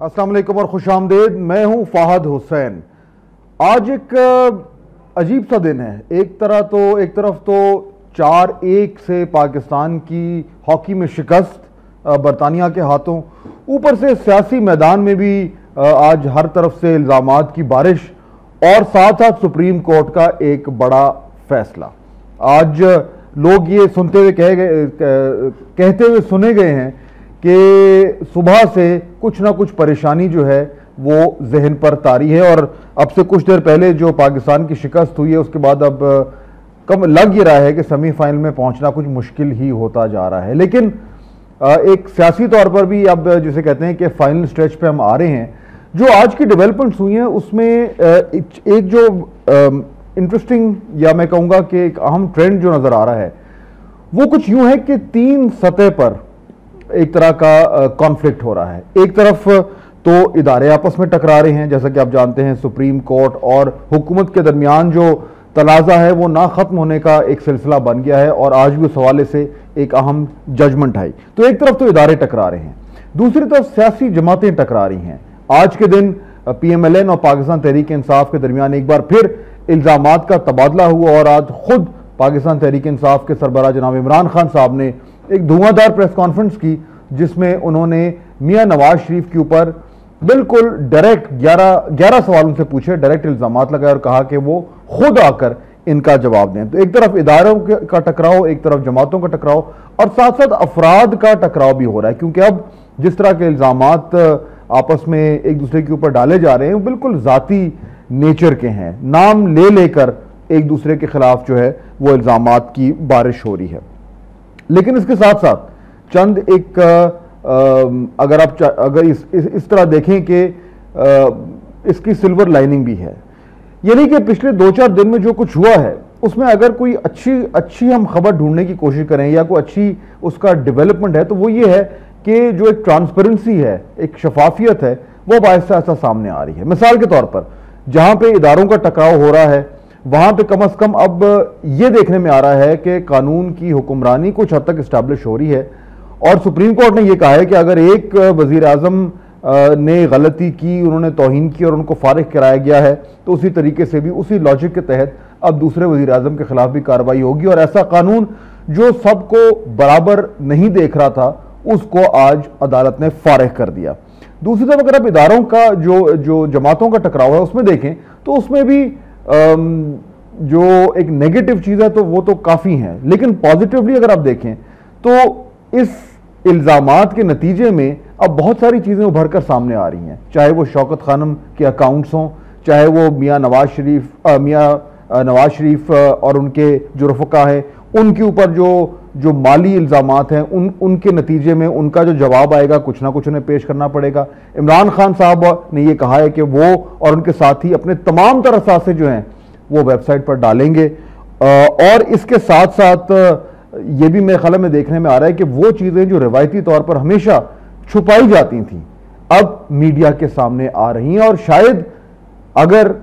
अस्सलाम वालेकुम और खुशामदीद। मैं हूं फाहद हुसैन। आज एक अजीब सा दिन है। एक तरफ तो 4-1 से पाकिस्तान की हॉकी में शिकस्त बरतानिया के हाथों, ऊपर से सियासी मैदान में भी आज हर तरफ से इल्ज़ामात की बारिश और साथ साथ सुप्रीम कोर्ट का एक बड़ा फैसला। आज लोग ये कहते हुए सुने गए हैं कि सुबह से कुछ ना कुछ परेशानी जो है वो जहन पर तारी है, और अब से कुछ देर पहले जो पाकिस्तान की शिकस्त हुई है उसके बाद अब कम लग ही रहा है कि सेमीफाइनल में पहुंचना कुछ मुश्किल ही होता जा रहा है। लेकिन एक सियासी तौर पर भी अब जिसे कहते हैं कि फाइनल स्ट्रेच पे हम आ रहे हैं। जो आज की डेवलपमेंट्स हुई हैं उसमें एक जो इंटरेस्टिंग या मैं कहूँगा कि एक अहम ट्रेंड जो नज़र आ रहा है वो कुछ यूँ है कि 3 सतह पर एक तरह का कॉन्फ्लिक्ट हो रहा है। एक तरफ तो इदारे आपस में टकरा रहे हैं, जैसा कि आप जानते हैं सुप्रीम कोर्ट और हुकूमत के दरमियान जो तनाज़ा है वो ना ख़त्म होने का एक सिलसिला बन गया है और आज भी उस हवाले से एक अहम जजमेंट आई। तो एक तरफ तो इदारे टकरा रहे हैं, दूसरी तरफ सियासी जमातें टकरा रही हैं। आज के दिन PMLN और पाकिस्तान तहरीक इंसाफ के दरमियान एक बार फिर इल्ज़ामात का तबादला हुआ और आज खुद पाकिस्तान तहरीक इंसाफ के सरबराह जनाब इमरान खान साहब ने एक धुआंधार प्रेस कॉन्फ्रेंस की, जिसमें उन्होंने मियां नवाज शरीफ के ऊपर बिल्कुल डायरेक्ट 11 सवालों से पूछे, डायरेक्ट इल्जामात लगाए और कहा कि वो खुद आकर इनका जवाब दें। तो एक तरफ इदारों का टकराव, एक तरफ जमातों का टकराव और साथ साथ अफराद का टकराव भी हो रहा है, क्योंकि अब जिस तरह के इल्जामात आपस में एक दूसरे के ऊपर डाले जा रहे हैं वो बिल्कुल जाती नेचर के हैं। नाम ले लेकर एक दूसरे के खिलाफ जो है वो इल्जामात की बारिश हो रही है। लेकिन इसके साथ साथ चंद एक अगर इस तरह देखें कि इसकी सिल्वर लाइनिंग भी है, यानी कि पिछले 2-4 दिन में जो कुछ हुआ है उसमें अगर कोई अच्छी हम खबर ढूंढने की कोशिश करें या कोई अच्छी उसका डेवलपमेंट है तो वो ये है कि जो एक ट्रांसपेरेंसी है, एक शफाफियत है, वो आहिस्ता आहिस्ता सामने आ रही है। मिसाल के तौर पर जहां पे इदारों का टकराव हो रहा है वहां पे कम से कम अब ये देखने में आ रहा है कि कानून की हुक्मरानी कुछ हद तक इस्टेब्लिश हो रही है, और सुप्रीम कोर्ट ने यह कहा है कि अगर एक वजीर आजम ने गलती की, उन्होंने तौहीन की और उनको फारिग कराया गया है तो उसी तरीके से भी उसी लॉजिक के तहत अब दूसरे वजीर आजम के खिलाफ भी कार्रवाई होगी, और ऐसा कानून जो सबको बराबर नहीं देख रहा था उसको आज अदालत ने फारिग कर दिया। दूसरी तरफ अगर आप इदारों का जो जमातों का टकराव है उसमें देखें तो उसमें भी जो एक नेगेटिव चीज़ है तो वो तो काफ़ी है, लेकिन पॉजिटिवली अगर आप देखें तो इस इल्ज़ामात के नतीजे में अब बहुत सारी चीज़ें उभर कर सामने आ रही हैं, चाहे वो शौकत खानम के अकाउंट्स हों, चाहे वो मियां नवाज शरीफ और उनके जो रफ़का हैं उनके ऊपर जो माली इल्ज़ामात हैं उनके नतीजे में उनका जो जवाब आएगा कुछ ना कुछ उन्हें पेश करना पड़ेगा। इमरान खान साहब ने ये कहा है कि वो और उनके साथी अपने तमाम तरह सासे जो हैं वो वेबसाइट पर डालेंगे, और इसके साथ साथ ये भी मेरे ख्याल में देखने में आ रहा है कि वो चीज़ें जो रिवायती तौर पर हमेशा छुपाई जाती थी अब मीडिया के सामने आ रही हैं, और शायद अगर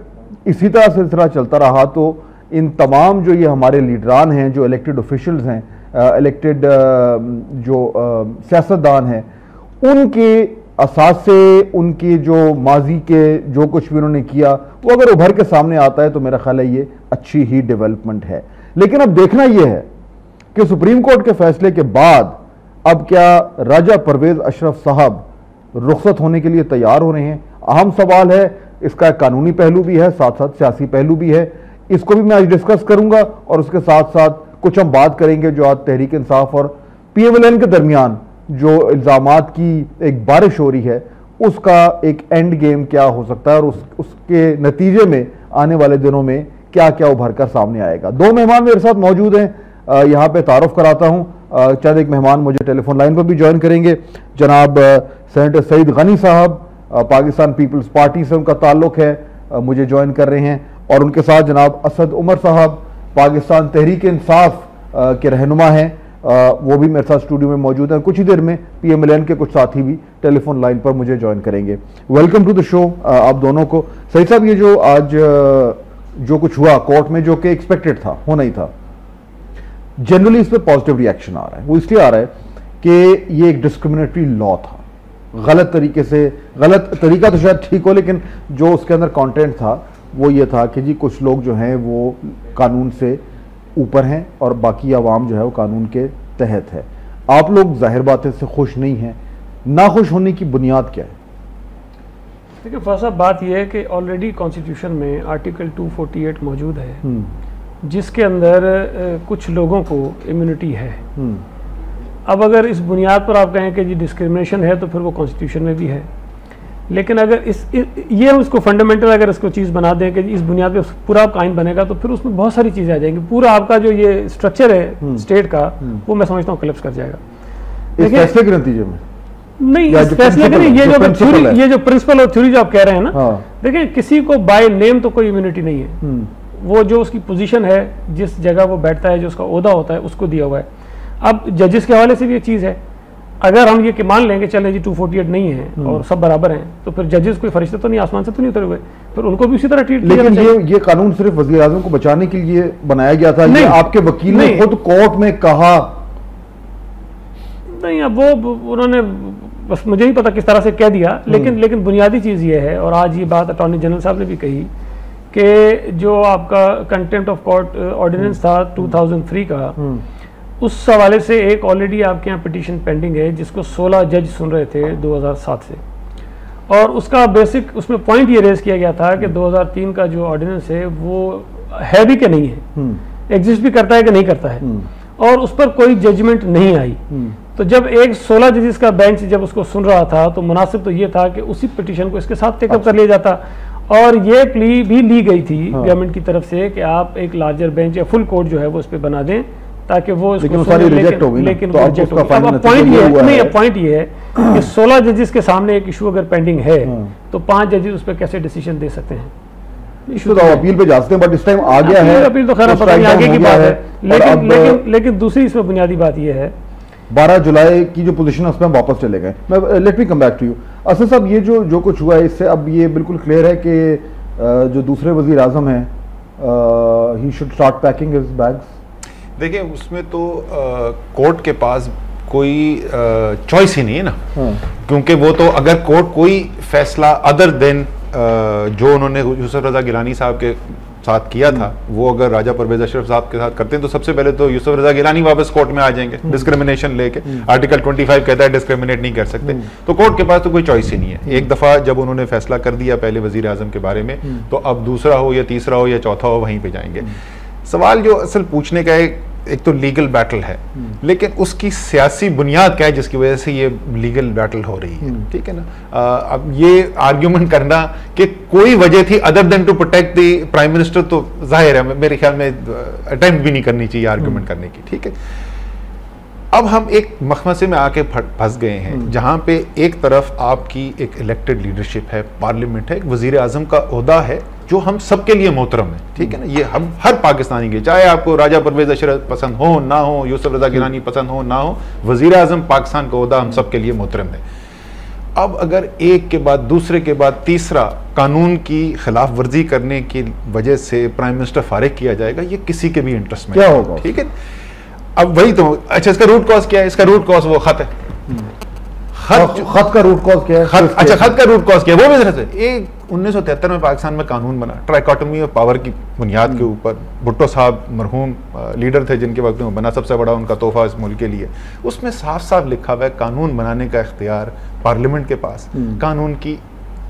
इसी तरह सिलसिला चलता रहा तो इन तमाम जो ये हमारे लीडरान हैं, जो इलेक्टेड ऑफिशियल्स हैं, इलेक्टेड जो सियासतदान हैं, उनके असासे, उनकी जो माजी के जो कुछ भी उन्होंने किया वो अगर उभर के सामने आता है तो मेरा ख्याल है ये अच्छी ही डेवलपमेंट है। लेकिन अब देखना यह है कि सुप्रीम कोर्ट के फैसले के बाद अब क्या राजा परवेज अशरफ साहब रुखसत होने के लिए तैयार हो रहे हैं? अहम सवाल है। इसका एक कानूनी पहलू भी है, साथ साथ सियासी पहलू भी है। इसको भी मैं आज डिस्कस करूंगा और उसके साथ साथ कुछ हम बात करेंगे जो आज तहरीक इंसाफ और PMLN के दरमियान जो इल्ज़ामात की एक बारिश हो रही है उसका एक एंड गेम क्या हो सकता है और उसके नतीजे में आने वाले दिनों में क्या क्या उभर कर सामने आएगा। 2 मेहमान मेरे साथ मौजूद हैं, यहाँ पे तारुफ कराता हूँ। चंद एक मेहमान मुझे टेलीफोन लाइन पर भी ज्वाइन करेंगे। जनाब सेनेटर सईद गनी साहब पाकिस्तान पीपल्स पार्टी से उनका ताल्लुक है, मुझे ज्वाइन कर रहे हैं, और उनके साथ जनाब असद उमर साहब पाकिस्तान तहरीक इंसाफ के रहनुमा हैं, वो भी मेरे साथ स्टूडियो में मौजूद हैं। कुछ ही देर में PMLN के कुछ साथी भी टेलीफोन लाइन पर मुझे ज्वाइन करेंगे। वेलकम टू द शो आप दोनों को। सईद साहब, ये जो आज जो कुछ हुआ कोर्ट में जो कि एक्सपेक्टेड था, होना ही था, जनरली इस पर पॉजिटिव रिएक्शन आ रहा है। वो इसलिए आ रहा है कि ये एक डिस्क्रिमिनेटरी लॉ था गलत तरीके से, गलत तरीका तो शायद ठीक हो, लेकिन जो उसके अंदर कंटेंट था वो ये था कि जी कुछ लोग जो हैं वो कानून से ऊपर हैं और बाकी आवाम जो है वो कानून के तहत है। आप लोग जाहिर बात है इससे खुश नहीं हैं, ना खुश होने की बुनियाद क्या है? देखिए फर्स्ट साहब, बात यह है कि ऑलरेडी कॉन्स्टिट्यूशन में आर्टिकल 248 मौजूद है जिसके अंदर कुछ लोगों को इम्यूनिटी है। अब अगर इस बुनियाद पर आप कहें कि जी डिस्क्रिमिनेशन है तो फिर वो कॉन्स्टिट्यूशन में भी है, लेकिन अगर ये उसको फंडामेंटल अगर इसको चीज़ बना दें कि इस बुनियाद पे पूरा आपका आइन बनेगा तो फिर उसमें बहुत सारी चीज़ें आ जाएंगी, पूरा आपका जो ये स्ट्रक्चर है स्टेट का वो मैं समझता हूँ कोलैप्स कर जाएगा। इस फैसले के नतीजे में नहीं, इस फैसले के नहीं, ये जो प्रिंसिपल और थ्योरी जो आप कह रहे हैं ना, देखिए किसी को बाय नेम तो कोई इम्यूनिटी नहीं है, वो जो उसकी पोजीशन है, जिस जगह वो बैठता है, जो उसका ओहदा होता है उसको दिया हुआ है। अब जजेस के हवाले से भी एक चीज़ है, अगर हम ये कि मान लेंगे चलें जी 248 नहीं है और सब बराबर हैं, तो फिर जजेस कोई फरिश्ते तो नहीं, आसमान से तो नहीं उतरे हुए, फिर उनको भी उसी तरह ट्रीट किया। लेकिन ये कानून सिर्फ वज़ीर आज़म को बचाने के लिए बनाया गया था, ये आपके वकील ने खुद कोर्ट में कहा। नहीं, अब वो उन्होंने बस मुझे ही पता किस तरह से कह दिया, लेकिन बुनियादी चीज़ ये है, और आज ये बात अटॉर्नी जनरल साहब ने भी कही कि जो आपका कंटेम्प्ट ऑफ कोर्ट ऑर्डिनेंस था 2003 का, उस हवाले से एक ऑलरेडी आपके यहाँ पिटीशन पेंडिंग है जिसको 16 जज सुन रहे थे 2007 से, और उसका बेसिक उसमें पॉइंट ये रेज किया गया था कि 2003 का जो ऑर्डिनेंस है वो है भी कि नहीं है, एग्जिस्ट भी करता है कि नहीं करता है, और उस पर कोई जजमेंट नहीं आई। तो जब एक 16 जजेस का बेंच जब उसको सुन रहा था तो मुनासिब तो ये था कि उसी पिटीशन को इसके साथ टेकअप कर लिया जाता, और ये प्ली भी ली गई थी गवर्नमेंट की तरफ से कि आप एक लार्जर बेंच या फुल कोर्ट जो है वो उस पर बना दें ताकि वो लेकिन सारी रिजेक्ट हो गई, लेकिन वो रिजेक्ट हो गई। अब पॉइंट ये है, नहीं, अब पॉइंट ये है कि 16 जजेस के सामने एक इशू अगर पेंडिंग है तो 5 जजेस उस पर कैसे डिसीजन दे सकते हैं? इशू तो अपील पे जा सकते हैं, बट इस टाइम आ गया है, अपील तो खैर पता नहीं आगे की बात है, लेकिन दूसरी इसमें बुनियादी बात ये है 12 जुलाई की जो पोजीशन है उसमें हम वापस चले गए। मैं let me come back to you Asad साहब, ये जो कुछ हुआ है इससे अब ये बिल्कुल क्लियर है कि जो दूसरे वजीर आजम हैं he should start packing his bags. देखिए उसमें तो कोर्ट के पास कोई चॉइस ही नहीं है ना, क्योंकि वो तो अगर कोर्ट कोई फैसला अदर देन जो उन्होंने यूसुफ रजा गिलानी साहब के साथ किया था वो अगर राजा परवेज अशरफ साहब के साथ करते हैं तो सबसे पहले तो यूसुफ रजा गिलानी वापस कोर्ट में आ जाएंगे डिस्क्रिमिनेशन लेके। आर्टिकल 25 कहता है डिस्क्रिमिनेट नहीं कर सकते, तो कोर्ट के पास तो कोई चॉइस ही नहीं है। एक दफा जब उन्होंने फैसला कर दिया पहले वजीर आजम के बारे में, तो अब दूसरा हो या तीसरा हो या चौथा हो वहीं पे जाएंगे। सवाल जो असल पूछने का एक तो लीगल बैटल है, लेकिन उसकी सियासी बुनियाद क्या है जिसकी वजह से ये लीगल बैटल हो रही है, ठीक है ना। अब ये आर्ग्यूमेंट करना कि कोई वजह थी other than to protect the prime minister, तो जाहिर है मेरे ख्याल में अटेम्प्ट भी नहीं करनी चाहिए आर्ग्यूमेंट करने की, ठीक है। अब हम एक मखमसे में आके फंस गए हैं जहां पे एक तरफ आपकी एक इलेक्टेड लीडरशिप है, पार्लियामेंट है, एक वजीर आजम का ओहदा है जो हम सबके लिए मोहतरम है, ठीक है ना। ये हम हर पाकिस्तानी के, चाहे आपको राजा परवेज अशरफ पसंद हो ना हो, यूसुफ रजा गिलानी पसंद हो ना हो, वजीर आजम पाकिस्तान का ओहदा हम सबके लिए मोहतरम है। अब अगर एक के बाद दूसरे के बाद तीसरा कानून की खिलाफ वर्जी करने की वजह से प्राइम मिनिस्टर फारिग किया जाएगा, ये किसी के भी इंटरेस्ट में क्या होगा, ठीक है। अब वही तो, अच्छा इसका रूट कॉज क्या है? इसका रूट कॉज वो खत है। खत का रूट कॉज क्या है? अच्छा खत का रूट कॉज क्या है वो भी जरा से। 1973 में पाकिस्तान में कानून बना ट्राइकोटमी ऑफ पावर की बुनियाद के ऊपर। भुट्टो साहब मरहूम लीडर थे जिनके वक्त में बना, सबसे बड़ा उनका तोहफा इस मुल्क के लिए। उसमें साफ साफ लिखा हुआ है कानून बनाने का इख्तियार पार्लियामेंट के पास, कानून की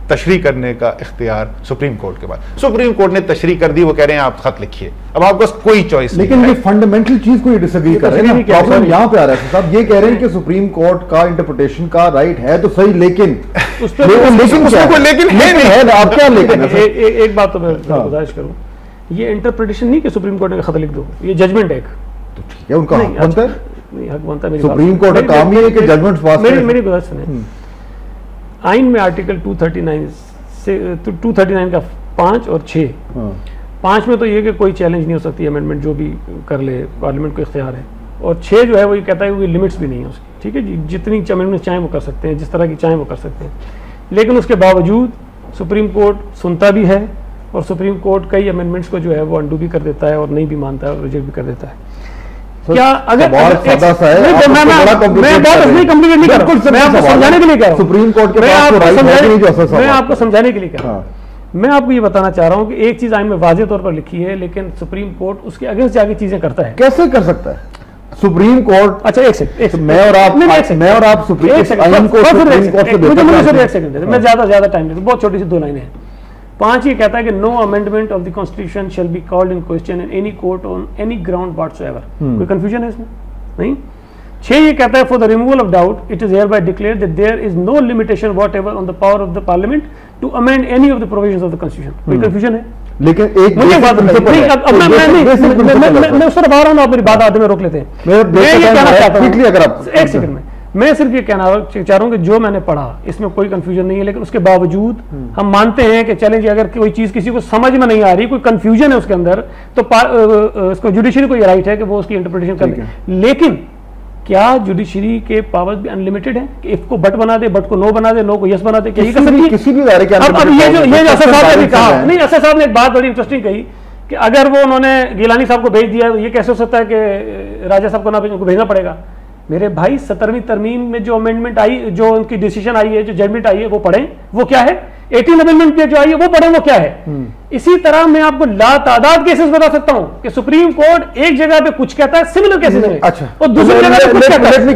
तशरीह करने का इख्तियार सुप्रीम कोर्ट के पास। सुप्रीम कोर्ट ने तशरीह कर दी, वो कह रहे हैं आप खत लिखिए, अब आपके पास कोई चॉइस नहीं। लेकिन ये फंडामेंटल चीज को ये डिसएग्री कर रहे हैं, प्रॉब्लम यहाँ पे आ रहा है साहब। ये कह रहे हैं कि सुप्रीम कोर्ट का इंटरप्रिटेशन का राइट है तो सही, लेकिन आप क्या लेकिन एक बात तो मैं गुजारिश करूं, ये इंटरप्रिटेशन नहीं कि सुप्रीम कोर्ट ने खत लिख दो, ये जजमेंट है, तो ठीक है उनका हक बनता है, नहीं हक बनता है। सुप्रीम कोर्ट का काम ही है कि जजमेंट पास करे। मेरी गुजारिश सुने, आइन में आर्टिकल 239 से 239 का 5 और 6, 5 में तो ये कि कोई चैलेंज नहीं हो सकती अमेंडमेंट, जो भी कर ले पार्लियामेंट को इख्तियार है, और 6 जो है वो ये कहता है कोई लिमिट्स भी नहीं है उसकी, ठीक है जी, जितनी अमेंडमेंट चाहें वो कर सकते हैं, जिस तरह की चाहें वो कर सकते हैं। लेकिन उसके बावजूद सुप्रीम कोर्ट सुनता भी है, और सुप्रीम कोर्ट कई अमेंडमेंट्स को जो है वो अंडू भी कर देता है और नहीं भी मानता है और रिजेक्ट भी कर देता है। क्या अगर मैं बात नहीं कर रहा हूं, मैं आपको समझाने के लिए कह रहा हूं, सुप्रीम कोर्ट के पास तो राइट है कि नहीं जो असर मैं आपको समझाने के लिए कह रहा हूं। मैं आपको ये बताना चाह रहा हूं कि एक चीज आइन में वाज़ेह तौर पर लिखी है, लेकिन सुप्रीम कोर्ट उसके अगेंस्ट जाके चीजें करता है। कैसे कर सकता है सुप्रीम कोर्ट? अच्छा एक सेकंड, मैं और आप सुप्रीम कोर्ट से मैं ज्यादा टाइम नहीं, बहुत छोटी सी 2 लाइनें हैं। 5 ये कहता है कि no amendment of the constitution shall be called in question in any court on any ground whatsoever. कोई कंफ्यूजन है इसमें? नहीं। 6 ये कहता है for the removal of doubt it is hereby declared that there is no limitation whatever on the power of the parliament to amend any of the provisions of the constitution. कोई confusion है? लेकिन एक मुझे बात नहीं, मैं उस तरफ आ रहा हूं, आप मेरी बात आधे में रोक लेते हैं। मैं ये कहना चाहता हूं, एक सेकंड में मैं सिर्फ ये कहना चाह रहा हूं कि जो मैंने पढ़ा इसमें कोई कंफ्यूजन नहीं है, लेकिन उसके बावजूद हम मानते हैं कि चलें जी, अगर कोई चीज किसी को समझ में नहीं आ रही, कोई कंफ्यूजन है उसके अंदर, तो उसको जुडिशरी को ये राइट है कि वो उसकी इंटरप्रिटेशन कर ले। लेकिन क्या जुडिशरी के पावर्स भी अनलिमिटेड है कि इफ को बट बना दे, बट को नो बना दे, नो को यस बना दे? क्या किसी भी दायरे के अब ये असर साहब ने भी कहा, नहीं असर साहब ने एक बात बड़ी इंटरेस्टिंग कही कि अगर वो उन्होंने गिलानी साहब को भेज दिया, ये कैसे हो सकता है कि राजा साहब को ना उनको भेजना पड़ेगा? मेरे भाई 17वीं तरमीम में जो अमेंडमेंट आई, जो उनकी डिसीजन आई है, जो जजमेंट आई है, वो पढ़ें, वो क्या है? 18 अमेंडमेंट में जो आई है वो पढ़ें, वो क्या है? इसी तरह मैं आपको लातादाद केसेस बता सकता हूं कि सुप्रीम कोर्ट एक जगह पे कुछ कहता है सिमिलर केसेस में, अच्छा, और दूसरी जगह पे कुछ कहता है। ये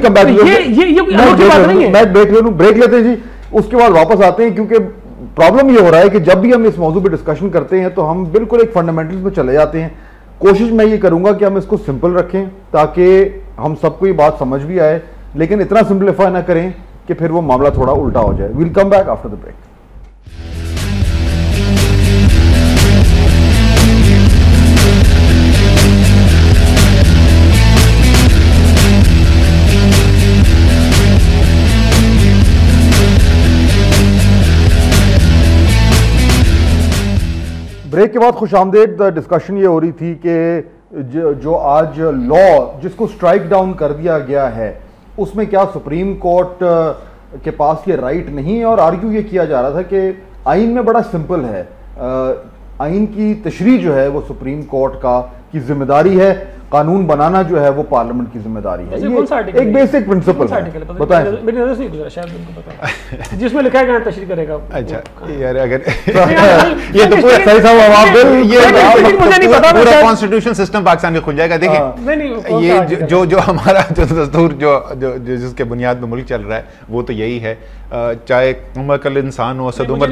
बात नहीं है। मैं ब्रेक लेते हैं जी, उसके बाद वापस आते हैं, क्योंकि प्रॉब्लम ये हो रहा है कि जब भी हम इस मौजू पे डिस्कशन करते हैं तो हम बिल्कुल एक फंडामेंटल्स में चले जाते हैं। कोशिश मैं ये करूंगा कि हम इसको सिंपल रखें ताकि हम सबको ये बात समझ भी आए, लेकिन इतना सिंपलीफाई ना करें कि फिर वो मामला थोड़ा उल्टा हो जाए। Will come back after the break. Break के बाद खुशामदेद। डिस्कशन ये हो रही थी कि जो आज लॉ जिसको स्ट्राइक डाउन कर दिया गया है उसमें क्या सुप्रीम कोर्ट के पास ये राइट नहीं है, और आर्ग्यू ये किया जा रहा था कि आइन में बड़ा सिंपल है, आइन की तशरीह जो है वो सुप्रीम कोर्ट की जिम्मेदारी है, कानून बनाना जो है वो पार्लियामेंट की जिम्मेदारी है। ये एक बेसिक प्रिंसिपल है, बताएं। मेरी नजर से नहीं गुजरा, शायद उनको पता है जिसमें लिखा है कि तशरीह करेगा। अच्छा यार, अगर ये तो पूरा सही साहब पूरा कॉन्स्टिट्यूशन सिस्टम पाकिस्तान में खुल जाएगा। देखिए ये जो हमारा जो दस्तूर जो जिसके बुनियाद में मुल्क चल रहा है वो तो यही है, चाहे कमल इंसान हो, असद उमर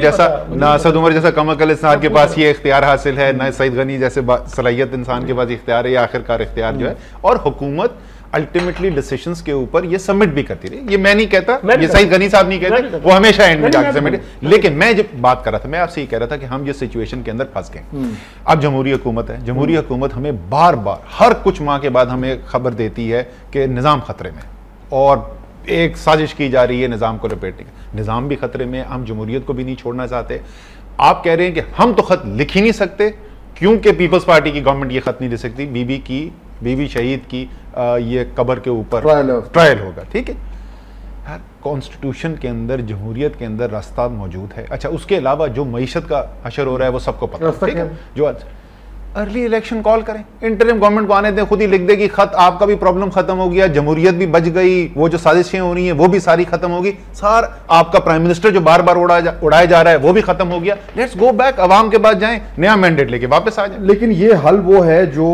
जैसा कमल इंसान के पास ये इख्तियार हासिल है, ना सईद गनी जैसे सलाहियत इंसान के पास इख्तियार है, या आखिरकार इख्तियार जो है, और हुकूमत अल्टीमेटली डिसीजंस के ऊपर ये सबमिट भी करती रही। ये मैं नहीं कहता, ये सईद गनी साहब नहीं कहते, वो हमेशा एंड में जाकर सबमिट। लेकिन मैं जब बात कर रहा था, मैं आपसे ये कह रहा था कि हम ये सिचुएशन के अंदर फंस गए। अब जमहूरी हुकूमत है, जमहूरी हुकूमत हमें बार बार हर कुछ माह के बाद हमें खबर देती है कि निज़ाम खतरे में, और एक साजिश की जा रही है निज़ाम को लपेटने की। निज़ाम भी खतरे में, हम जमहूरियत को भी नहीं छोड़ना चाहते। आप कह रहे हैं कि हम तो खत लिख ही नहीं सकते क्योंकि पीपल्स पार्टी की गवर्नमेंट ये खत नहीं लिख सकती, बीबी शहीद की ये कब्र के ऊपर ट्रायल होगा। ठीक है यार, कॉन्स्टिट्यूशन के अंदर, जमहूरियत के अंदर रास्ता मौजूद है। अच्छा, उसके अलावा जो मईशत का हशर हो रहा है वो सबको पता है। जो अर्ली इलेक्शन कॉल करें, इंटरिम गवर्नमेंट को आने दें, खुद ही लिख देगी खत, आपका भी प्रॉब्लम खत्म हो गया, जमहूरियत भी बच गई, वो जो साजिशें हो रही हैं वो भी सारी खत्म होगी, सार आपका प्राइम मिनिस्टर जो बार बार उड़ाया जा रहा है वो भी खत्म हो गया। लेट्स गो बैक, अवाम के पास जाएं, नया मैंडेट लेके वापस आ जाएं। लेकिन ये हल वो है जो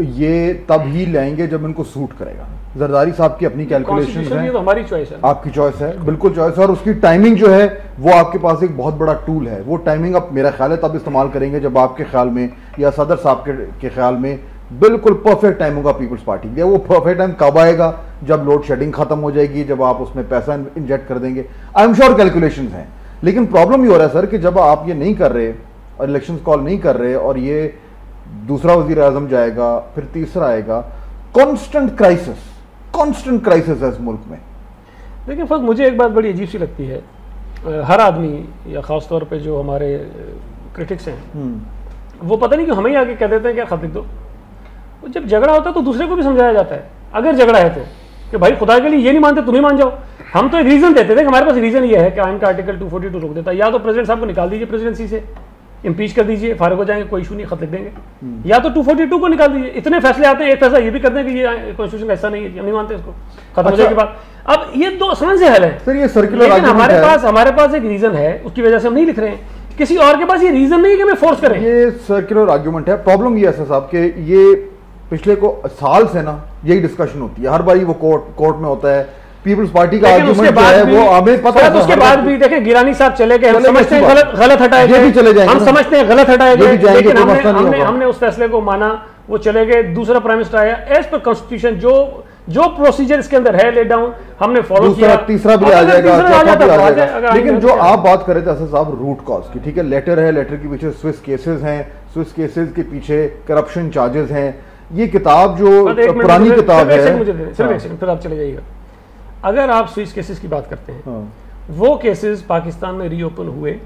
ये तब ही लेंगे जब इनको सूट करेगा। जरदारी साहब की अपनी कैलकुलेशन है, तो हमारी चॉइस है, आपकी चॉइस है, बिल्कुल चॉइस है, और उसकी टाइमिंग जो है वो आपके पास एक बहुत बड़ा टूल है। वो टाइमिंग आप मेरा ख्याल है तब इस्तेमाल करेंगे जब आपके ख्याल में या सदर साहब के ख्याल में बिल्कुल परफेक्ट टाइम होगा पीपल्स पार्टी के। वो परफेक्ट टाइम कब आएगा? जब लोड शेडिंग खत्म हो जाएगी, जब आप उसमें पैसा इंजेक्ट कर देंगे। आई एम श्योर कैलकुलेशन हैं, लेकिन प्रॉब्लम ये हो रहा है सर कि जब आप ये नहीं कर रहे और इलेक्शन कॉल नहीं कर रहे, और ये दूसरा वजीर आजम जाएगा, फिर तीसरा आएगा, कॉन्स्टेंट क्राइसिस है इस मुल्क में। लेकिन फर्क मुझे एक बात बड़ी अजीब सी लगती है, हर आदमी या ख़ास तौर पे जो हमारे क्रिटिक्स हैं वो पता नहीं कि हमें ही आके कह देते हैं क्या खत लिख दो। वो जब झगड़ा होता है तो दूसरे को भी समझाया जाता है, अगर झगड़ा है तो, कि भाई खुदा के लिए ये नहीं मानते तुम ही मान जाओ। हम तो एक रीज़न देते थे कि हमारे पास रीज़न ये है कि आइन का आर्टिकल 242 रोक देता है, या तो प्रेसिडेंट साहब को निकाल दीजिए प्रेसिडेंसी से, इम्पीच कर दीजिए, फारिग हो जाएंगे, कोई इशू नहीं, खत लिख देंगे, या तो 242 को निकाल दीजिए। इतने फैसले आते हैं, एक फैसला ये भी कर दें कि ये कॉन्स्टिट्यूशन का हिस्सा नहीं है, हम नहीं मानते इसको, खत्म हो जाने के बाद। अब ये दो आसान से हल है सर, ये सर्कुलर लेकिन हमारे पास एक रीजन है, उसकी वजह से हम नहीं लिख रहे हैं। किसी और के पास ये रीजन नहीं है कि हमें फोर्स करें। ये सर्कुलर आर्ग्यूमेंट है। प्रॉब्लम ये है साहब कि ये पिछले को साल से ना यही डिस्कशन होती है, हर बारी वो कोर्ट में होता है। पीपल्स पार्टी का आर्गुमेंट जो है वो हमें पता है, उसके बाद भी देखें गिरानी साहब चले गए, हम समझते हैं गलत हटाए गए, चले जाएंगे, हम समझते हैं गलत हटाए गए, लेकिन हमने उस फैसले को माना, वो चले गए, दूसरा प्राइम मिनिस्टर आया, एज पर कॉन्स्टिट्यूशन जो प्रोसीजर इसके अंदर है ले डाउन हमने फॉलो किया, तीसरा भी आ जाएगा, चौथा भी आ जाएगा। लेकिन जो आप बात कर रहे थे असद साहब रूट कॉज की, ठीक है, लेटर है, लेटर के पीछे स्विस केसेस हैं, स्विस केसेस के पीछे करप्शन चार्जेस हैं। ये किताब जो पुरानी किताब है, फिर आप चले जाइएगा। अगर आप स्विस केसेस की बात करते हैं, वो केसेस पाकिस्तान में रीओपन हुए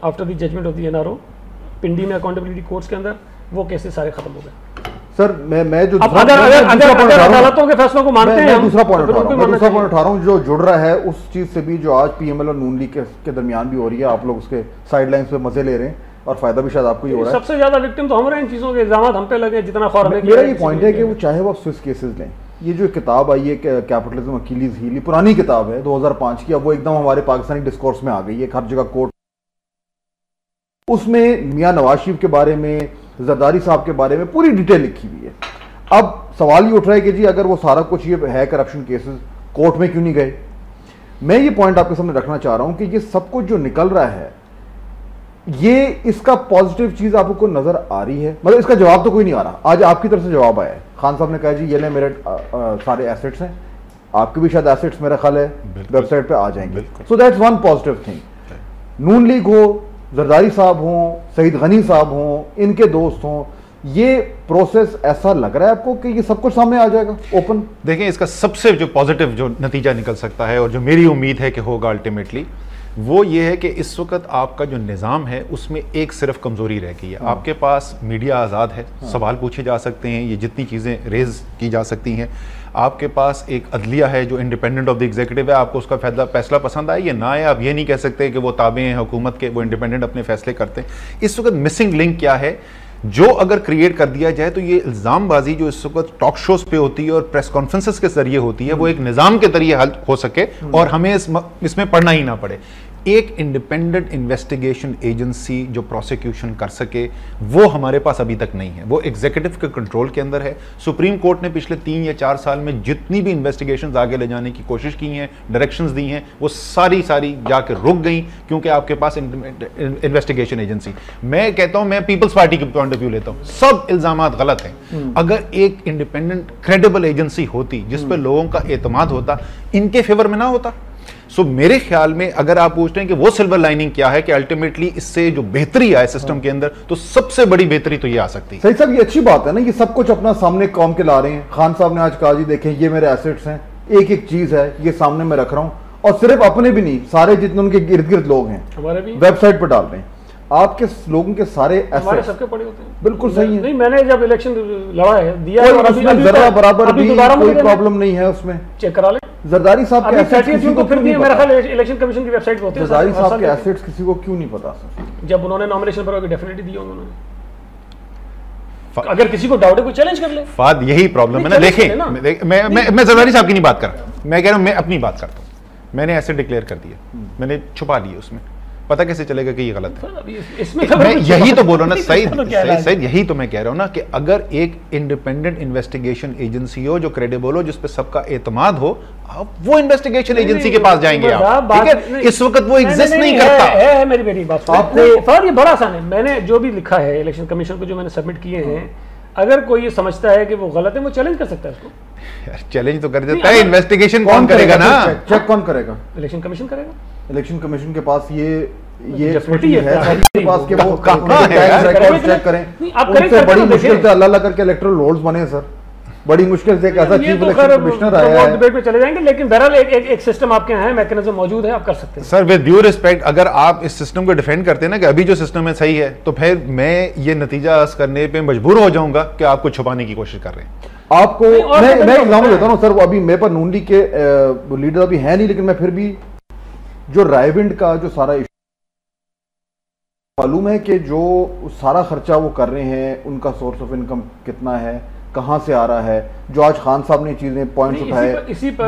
after the judgment of the NRO, Pindi में अकाउंटेबिलिटी कोर्ट्स के अंदर वो केसेस सारे खत्म हो गए। सर मैं जो अदालतों के फैसलों को मानते हैं, दूसरा पॉइंट उठा रहा हूँ जो जुड़ रहा है उस चीज से भी, जो आज पीएमएल और नून लीग के दरमियान भी हो रही है। आप लोग उसके साइडलाइंस पे मजे ले रहे हैं और फायदा भी शायद आपको ही हो रहा है। सबसे ज्यादा विक्टिम तो हमारे इन चीजों के इल्जाम हम पे लगे, जितना खौर हमें। मेरा ये पॉइंट है कि वो चाहे वो स्विस केसेस लें, ये जो किताब आई है कैपिटलिज्म अकीलीज हील, पुरानी किताब है 2005 की, अब वो एकदम हमारे पाकिस्तानी डिस्कोर्स में आ गई है, हर जगह कोर्ट। उसमें मियां नवाज शरीफ के बारे में, जरदारी साहब के बारे में पूरी डिटेल लिखी हुई है। अब सवाल ये उठ रहा है कि जी अगर वो सारा कुछ ये है करप्शन केसेस, कोर्ट में क्यों नहीं गए? मैं ये पॉइंट आपके सामने रखना चाह रहा हूं कि ये सब कुछ जो निकल रहा है, ये इसका पॉजिटिव चीज आपको नजर आ रही है? मतलब इसका जवाब तो कोई नहीं आ रहा। आज आपकी तरफ से जवाब आया है, खान साहब ने कहा जी ये ले मेरे सारे एसेट्स हैं, आपके भी शायद एसेट्स मेरा ख्याल है वेबसाइट पे आ जाएंगे। So that's one positive thing. Noon league हो, जरदारी साहब हों, सईद गनी साहब हों, इनके दोस्त हों, ये प्रोसेस ऐसा लग रहा है आपको कि ये सब कुछ सामने आ जाएगा ओपन? देखें, इसका सबसे जो पॉजिटिव जो नतीजा निकल सकता है और जो मेरी उम्मीद है कि होगा अल्टीमेटली, वो ये है कि इस वक्त आपका जो निज़ाम है उसमें एक सिर्फ कमज़ोरी रह गई है। आपके पास मीडिया आज़ाद है, सवाल पूछे जा सकते हैं, ये जितनी चीज़ें रेज़ की जा सकती हैं। आपके पास एक अदलिया है जो इंडिपेंडेंट ऑफ द एग्जीक्यूटिव है, आपको उसका फैसला पसंद आए या ना आए, आप ये नहीं कह सकते कि वो ताबे हैं हुकूमत के, वो इंडिपेंडेंट अपने फैसले करते हैं। इस वक्त मिसिंग लिंक क्या है जो अगर क्रिएट कर दिया जाए तो ये इल्ज़ामबाजी जो इस वक्त टॉक शोज पे होती है और प्रेस कॉन्फ्रेंसेस के जरिए होती है, वो एक निज़ाम के जरिए हल हो सके और हमें इसमें पढ़ना ही ना पड़े। एक इंडिपेंडेंट इन्वेस्टिगेशन एजेंसी जो प्रोसिक्यूशन कर सके, वो हमारे पास अभी तक नहीं है, वो एग्जीक्यूटिव के कंट्रोल के अंदर है। सुप्रीम कोर्ट ने पिछले 3 या 4 साल में जितनी भी इन्वेस्टिगेशंस आगे ले जाने की कोशिश की हैं, डायरेक्शंस दी हैं, वो सारी जाके रुक गई क्योंकि आपके पास इन्वेस्टिगेशन एजेंसी। मैं कहता हूं, मैं पीपल्स पार्टी के पॉइंट ऑफ व्यू लेता हूं, सब इल्जामात गलत हैं। अगर एक इंडिपेंडेंट क्रेडिबल एजेंसी होती जिस पर लोगों का एतमाद होता, इनके फेवर में ना होता। सो मेरे ख्याल में अगर आप पूछते हैं कि वो सिल्वर लाइनिंग क्या है कि अल्टीमेटली इससे जो बेहतरी आए सिस्टम के अंदर, तो सबसे बड़ी बेहतरी तो ये आ सकती है। सही साहब, ये अच्छी बात है ना, ये सब कुछ अपना सामने कॉम के ला रहे हैं। खान साहब ने आज कहा जी देखें ये मेरे एसेट्स हैं, एक एक चीज है ये सामने मैं रख रहा हूं, और सिर्फ अपने भी नहीं, सारे जितने उनके इर्द गिर्द लोग हैं वेबसाइट पर डाल रहे हैं। आपके लोगों के सारे हमारे सबके पड़े होते हैं। बिल्कुल सही है। नहीं, मैंने जब इलेक्शन लड़ा है दिया और उसमें जरा बराबर भी कोई प्रॉब्लम नहीं है, उसमें चेक करा ले। जरदारी साहब के एसेट्स किसी को क्यों नहीं पता? मेरा ख्याल इलेक्शन कमीशन की वेबसाइट पे होते हैं। जरदारी साहब के एसेट्स किसी को क्यों नहीं पता सर? जब उन्होंने नॉमिनेशन पर डेफिनेटली दिया उन्होंने, अगर किसी को डाउट है कोई चैलेंज कर ले। फाद यही प्रॉब्लम है ना। देखें, मैं जरदारी साहब की नहीं बात कर रहा, मैं कह रहा हूं मैं अपनी बात करता हूं। मैंने एसेट डिक्लेयर कर दिए, मैंने छुपा लिए, उसमें पता कैसे चलेगा कि ये गलत है? मैं यही तो बोल रहा हूं ना, सही यही तो मैं कह रहा हूं ना कि अगर एक इंडिपेंडेंट इन्वेस्टिगेशन एजेंसी हो जो क्रेडिबल हो, जिस पे सबका एतमाद हो, आप वो इन्वेस्टिगेशन एजेंसी के पास जाएंगे आप, ठीक है? इस वक्त वो एग्जिस्ट नहीं करता है। मेरी बात आपको, ये बड़ा आसान है। मैंने जो भी लिखा है इलेक्शन कमीशन को, जो मैंने सबमिट किए हैं, अगर कोई ये समझता है कि वो गलत है, वो चैलेंज कर सकता है उसको। यार चैलेंज तो कर देता है, इन्वेस्टिगेशन कौन करेगा ना? चेक कौन करेगा? इलेक्शन कमीशन करेगा। इलेक्शन कमीशन के पास ये फैसिलिटी है के पास के वो कहां है? रिकॉर्ड चेक करें। उनसे बड़ी मुश्किल से अल्लाह करके इलेक्टोरल रोल्स बने सर, बड़ी मुश्किल से एक ऐसा चीफ इलेक्शन कमिश्नर आया है। डिबेट में चले जाएंगे, लेकिन बहरहाल एक सिस्टम आपके यहाँ है, मैकेनिज्म मौजूद है, आप कर सकते हैं। सर विद ड्यू रिस्पेक्ट, अगर आप इस सिस्टम को डिफेंड करते हैं ना कि अभी जो सिस्टम है सही है, तो फिर मैं ये नतीजा करने पे मजबूर हो जाऊंगा कि आपको छुपाने की कोशिश कर रहे हैं। आपको मैं एग्जाम्पल देता हूँ सर, अभी मेरे पर नून लीग के लीडर अभी है नहीं, लेकिन मैं फिर भी जो रायविंड का जो सारा मालूम है कि जो सारा खर्चा वो कर रहे हैं उनका सोर्स ऑफ इनकम कितना है, कहां से आ रहा है? जो आज खान साहब ने चीजें पॉइंट्स उठाए,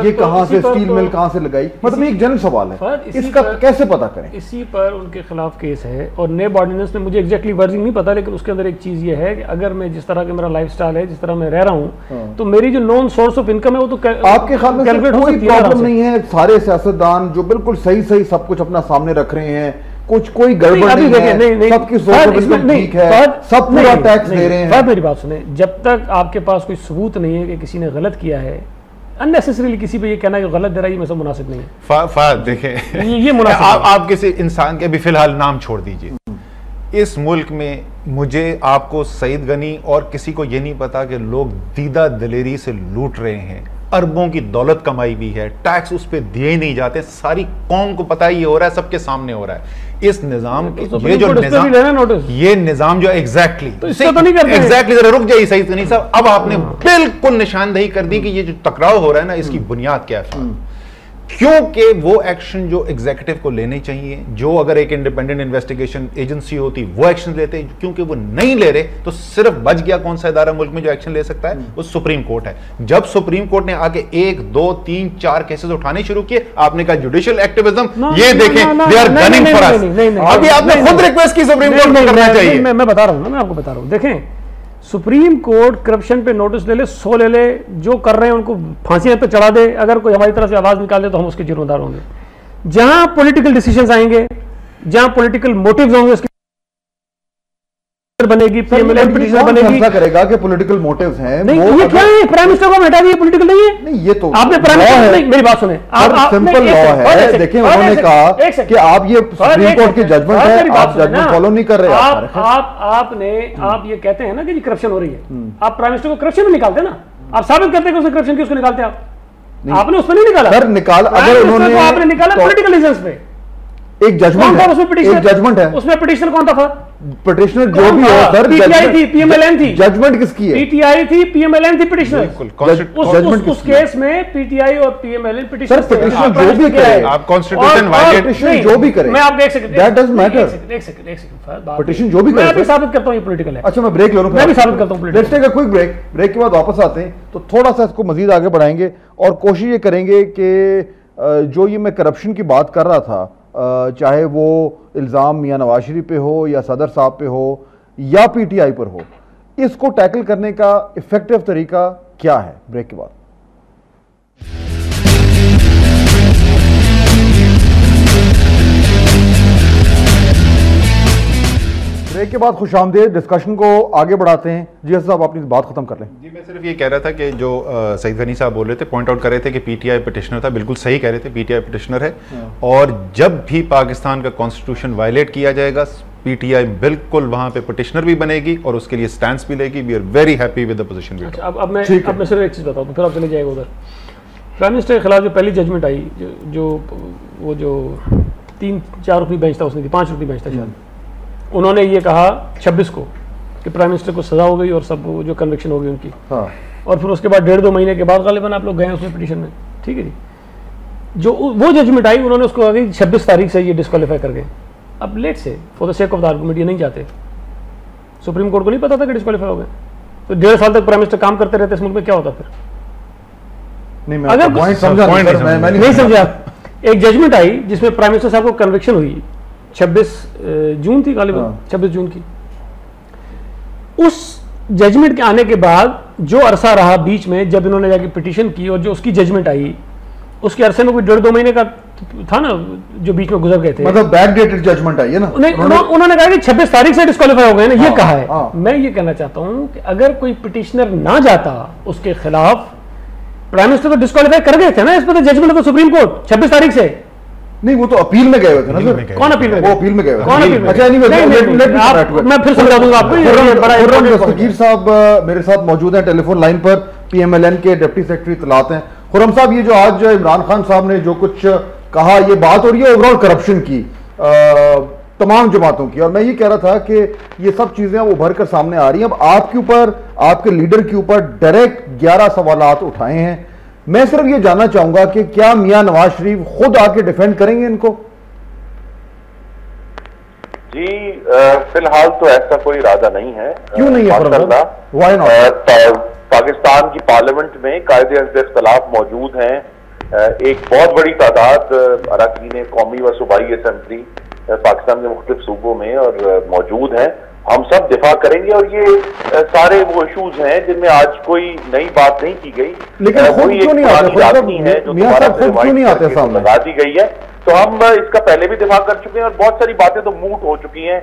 ये कहां से स्टील मिल कहां से लगाई, मतलब एक जनरल सवाल है, इसका कैसे पता करें? इसी पर उनके खिलाफ केस है और नेब ऑर्डिनेंस में मुझे एग्जैक्टली वर्जिंग नहीं पता, लेकिन उसके अंदर एक चीज ये है कि अगर मैं जिस तरह का मेरा लाइफस्टाइल है, जिस तरह मैं रह रहा हूँ, तो मेरी जो नॉन सोर्स ऑफ इनकम है वो तो आपके ख्याल में कोई प्रॉब्लम नहीं है? सारे सियासतदान जो बिल्कुल सही सही सब कुछ अपना सामने रख रहे हैं, कुछ कोई गड़बड़ नहीं है, सबकी सोच ठीक है, सब पूरा टैक्स दे रहे हैं। मेरी बात सुने, जब तक आपके पास कोई सबूत नहीं है कि किसी ने गलत किया है, अननेसेसरीली किसी पे ये कहना कि गलत दे रहा है, ये सब मुनासिब नहीं है। फाद देखें, ये मुनासिब आप किसी इंसान के भी फिलहाल नाम छोड़ दीजिए, इस मुल्क में मुझे आपको सईद गनी और किसी को ये नहीं पता कि लोग दीदा दिलेरी से लूट रहे हैं, अरबों की दौलत कमाई भी है, टैक्स उस पर दिए नहीं जाते, सारी कौम को पता है, ये हो रहा है, सबके सामने हो रहा है। इस निजाम के ये जो निजाम, ये निजाम जो एग्जैक्टली जरा रुक जाइए सईद गनी साहब, अब आपने बिल्कुल निशानदेही कर दी कि ये जो टकराव हो रहा है ना, इसकी बुनियाद क्या है। क्योंकि वो एक्शन जो एग्जीक्यूटिव को लेने चाहिए, जो अगर एक इंडिपेंडेंट इन्वेस्टिगेशन एजेंसी होती वो एक्शन लेते, क्योंकि वो नहीं ले रहे, तो सिर्फ बच गया कौन सा इदारा मुल्क में जो एक्शन ले सकता है, वो सुप्रीम कोर्ट है। जब सुप्रीम कोर्ट ने आके 1, 2, 3, 4 केसेस उठाने शुरू किए, आपने कहा जुडिशियल एक्टिविज्म, ये देखें, they are gunning for us. अभी आपने खुद रिक्वेस्ट की सुप्रीम कोर्ट को करना चाहिए। मैं बता रहा हूं ना, मैं आपको बता रहा हूं, देखें सुप्रीम कोर्ट करप्शन पे नोटिस ले ले, 100 ले ले, जो कर रहे हैं उनको फांसी पे चढ़ा दे, अगर कोई हमारी तरफ से आवाज निकाल दे तो हम उसके जिम्मेदार होंगे। जहां पॉलिटिकल डिसीजंस आएंगे, जहां पॉलिटिकल मोटिव्स होंगे, उसकी बनेगी, पीएमएलएन पिटीशन बनेगी। फैसला करेगा कि पॉलिटिकल मोटिव्स हैं। नहीं, ये क्या है? प्राइम मिनिस्टर को हटा दिए, पॉलिटिकल नहीं है। नहीं, ये तो आपने प्राइम मिनिस्टर, नहीं मेरी बात सुने, आप सिंपल लॉ है। देखिए उन्होंने कहा कि आप ये सुप्रीम कोर्ट की जजमेंट है, आप जजमेंट फॉलो नहीं कर रहे। आप ये कहते हैं ना कि करप्शन हो रही है, आप प्राइम मिनिस्टर को करप्शन में निकालते ना, आप साबित करते हैं कि उसने करप्शन की, उसको निकालते आप, आपने उसमें नहीं निकाला सर, निकाल अगर उन्होंने, आपने निकाला पॉलिटिकल रीजंस पे। एक जजमेंट है, एक जजमेंट है, उसमें पिटिशनर कौन था? पिटिशनर जो भी हो सर, पीटीआई थी, पीएमएलएन थी, जजमेंट किसकी है? पीटीआई थी, पीएमएलएन थी पिटिशनर। उस केस में पीटीआई और पीएमएलएन पिटिशनर, पिटिशनर जो भी करे, आप कॉन्स्टिट्यूशन वायलेट जो भी करे, मैं आपको एक सेकंड, दैट डजंट मैटर, एक सेकंड, पिटिशन जो भी करे, मैं भी साबित करता हूं ये पॉलिटिकल है। अच्छा, मैं ब्रेक ले लूं, मैं भी साबित करता हूं political. Let's take a quick break, break के बाद वापस आते हैं तो थोड़ा सा इसको मजीद आगे बढ़ाएंगे और कोशिश ये करेंगे कि जो ये मैं करप्शन की बात कर रहा था, चाहे वो इल्ज़ाम मियां नवाज शरीफ पे हो या सदर साहब पे हो या पीटीआई पर हो, इसको टैकल करने का इफेक्टिव तरीका क्या है? ब्रेक के बाद। ब्रेक के बाद खुशामदीद, डिस्कशन को आगे बढ़ाते हैं। जी साहब, अपनी बात खत्म कर लें। जी, मैं सिर्फ ये कह रहा था कि जो सईद गनी साहब बोल रहे थे, पॉइंट आउट कर रहे थे कि पीटीआई पिटिशनर था, बिल्कुल सही कह रहे थे, पीटीआई पिटिशनर है। और जब भी पाकिस्तान का कॉन्स्टिट्यूशन वायलेट किया जाएगा, पीटीआई बिल्कुल वहां पे पिटिशनर भी बनेगी और उसके लिए स्टैंड भी लेगी। We are very happy with the position we took. अब मैं सिर्फ एक चीज बताऊं, फिर आप चले जाएगा उधर। प्राइम मिनिस्टर के खिलाफ जो पहली जजमेंट आई, जो 3-4 रुपये बेंच था, उसने दी 5 रुपये बेंच था शायद, उन्होंने ये कहा 26 को कि प्राइम मिनिस्टर को सजा हो गई और सब जो कन्विक्शन हो गई उनकी। हाँ। और फिर उसके बाद 1.5-2 महीने के बाद गालिबन आप लोग गए उसमें पिटीशन में, ठीक है जी। जो वो जजमेंट आई, उन्होंने उसको आगे 26 तारीख से ये डिस्क्वालीफाई कर गए। अब लेट से for the sake of the argument ये नहीं जाते, सुप्रीम कोर्ट को नहीं पता था कि डिस्क्वालीफाई हो गए, तो 1.5 साल तक प्राइम मिनिस्टर काम करते रहते इस मुल्क में, क्या होता फिर? नहीं, अगर नहीं समझा, एक जजमेंट आई जिसमें प्राइम मिनिस्टर साहब को कन्विक्शन हुई 26 जून थी गालिबन, 26 जून की। उस जजमेंट के आने के बाद जो अरसा रहा बीच में, जब इन्होंने जाके पिटीशन की और जो उसकी जजमेंट आई, उसके अरसे में कोई 1.5-2 महीने का था ना, जो बीच में गुजर गए थे, मतलब बैकडेटेड जजमेंट आई है ना। उन्होंने कहा कि 26 तारीख से डिस्क्वालीफाई हो गए ना, ये कहा है। मैं ये कहना चाहता हूं कि अगर कोई पिटिशनर ना जाता उसके खिलाफ, प्राइम मिनिस्टर तो डिस्क्वालीफाई कर गए थे ना, इस पर जजमेंट तो सुप्रीम कोर्ट 26 तारीख से। नहीं, वो तो अपील में गए हुए थे ना सर। कौन अपील में? वो अपील में गए हुए। कौन अपील में? अच्छा, मैं फिर समझा दूंगा आपको। दस्तगीर साहब मेरे साथ मौजूद हैं टेलीफोन लाइन पर, पीएमएलएन के डिप्टी सेक्रेटरी इत्तलात हैं। खुर्रम साहब, ये जो आज इमरान खान साहब ने जो कुछ कहा, ये बात हो रही है ओवरऑल करप्शन की तमाम जमातों की, और मैं ये कह रहा था कि ये सब चीजें अब उभर कर सामने आ रही हैं। अब आपके ऊपर, आपके लीडर के ऊपर डायरेक्ट 11 सवालात उठाए हैं। मैं सिर्फ ये जानना चाहूंगा कि क्या मियां नवाज शरीफ खुद आके डिफेंड करेंगे इनको? जी फिलहाल तो ऐसा कोई इरादा नहीं है। क्यों नहीं है? पाकिस्तान की पार्लियामेंट में कायदे इख्तलाफ मौजूद हैं। एक बहुत बड़ी तादाद अरकान कौमी व सूबाई असम्बली पाकिस्तान के मुख्तलिफ सूबों में और मौजूद हैं। हम सब दिफा करेंगे और ये सारे वो इशूज हैं जिनमें आज कोई नई बात नहीं की गई, लेकिन खुद क्यों नहीं आते? है जो लगा दी गई है, तो हम इसका पहले भी दिफा कर चुके हैं और बहुत सारी बातें तो मूट हो चुकी हैं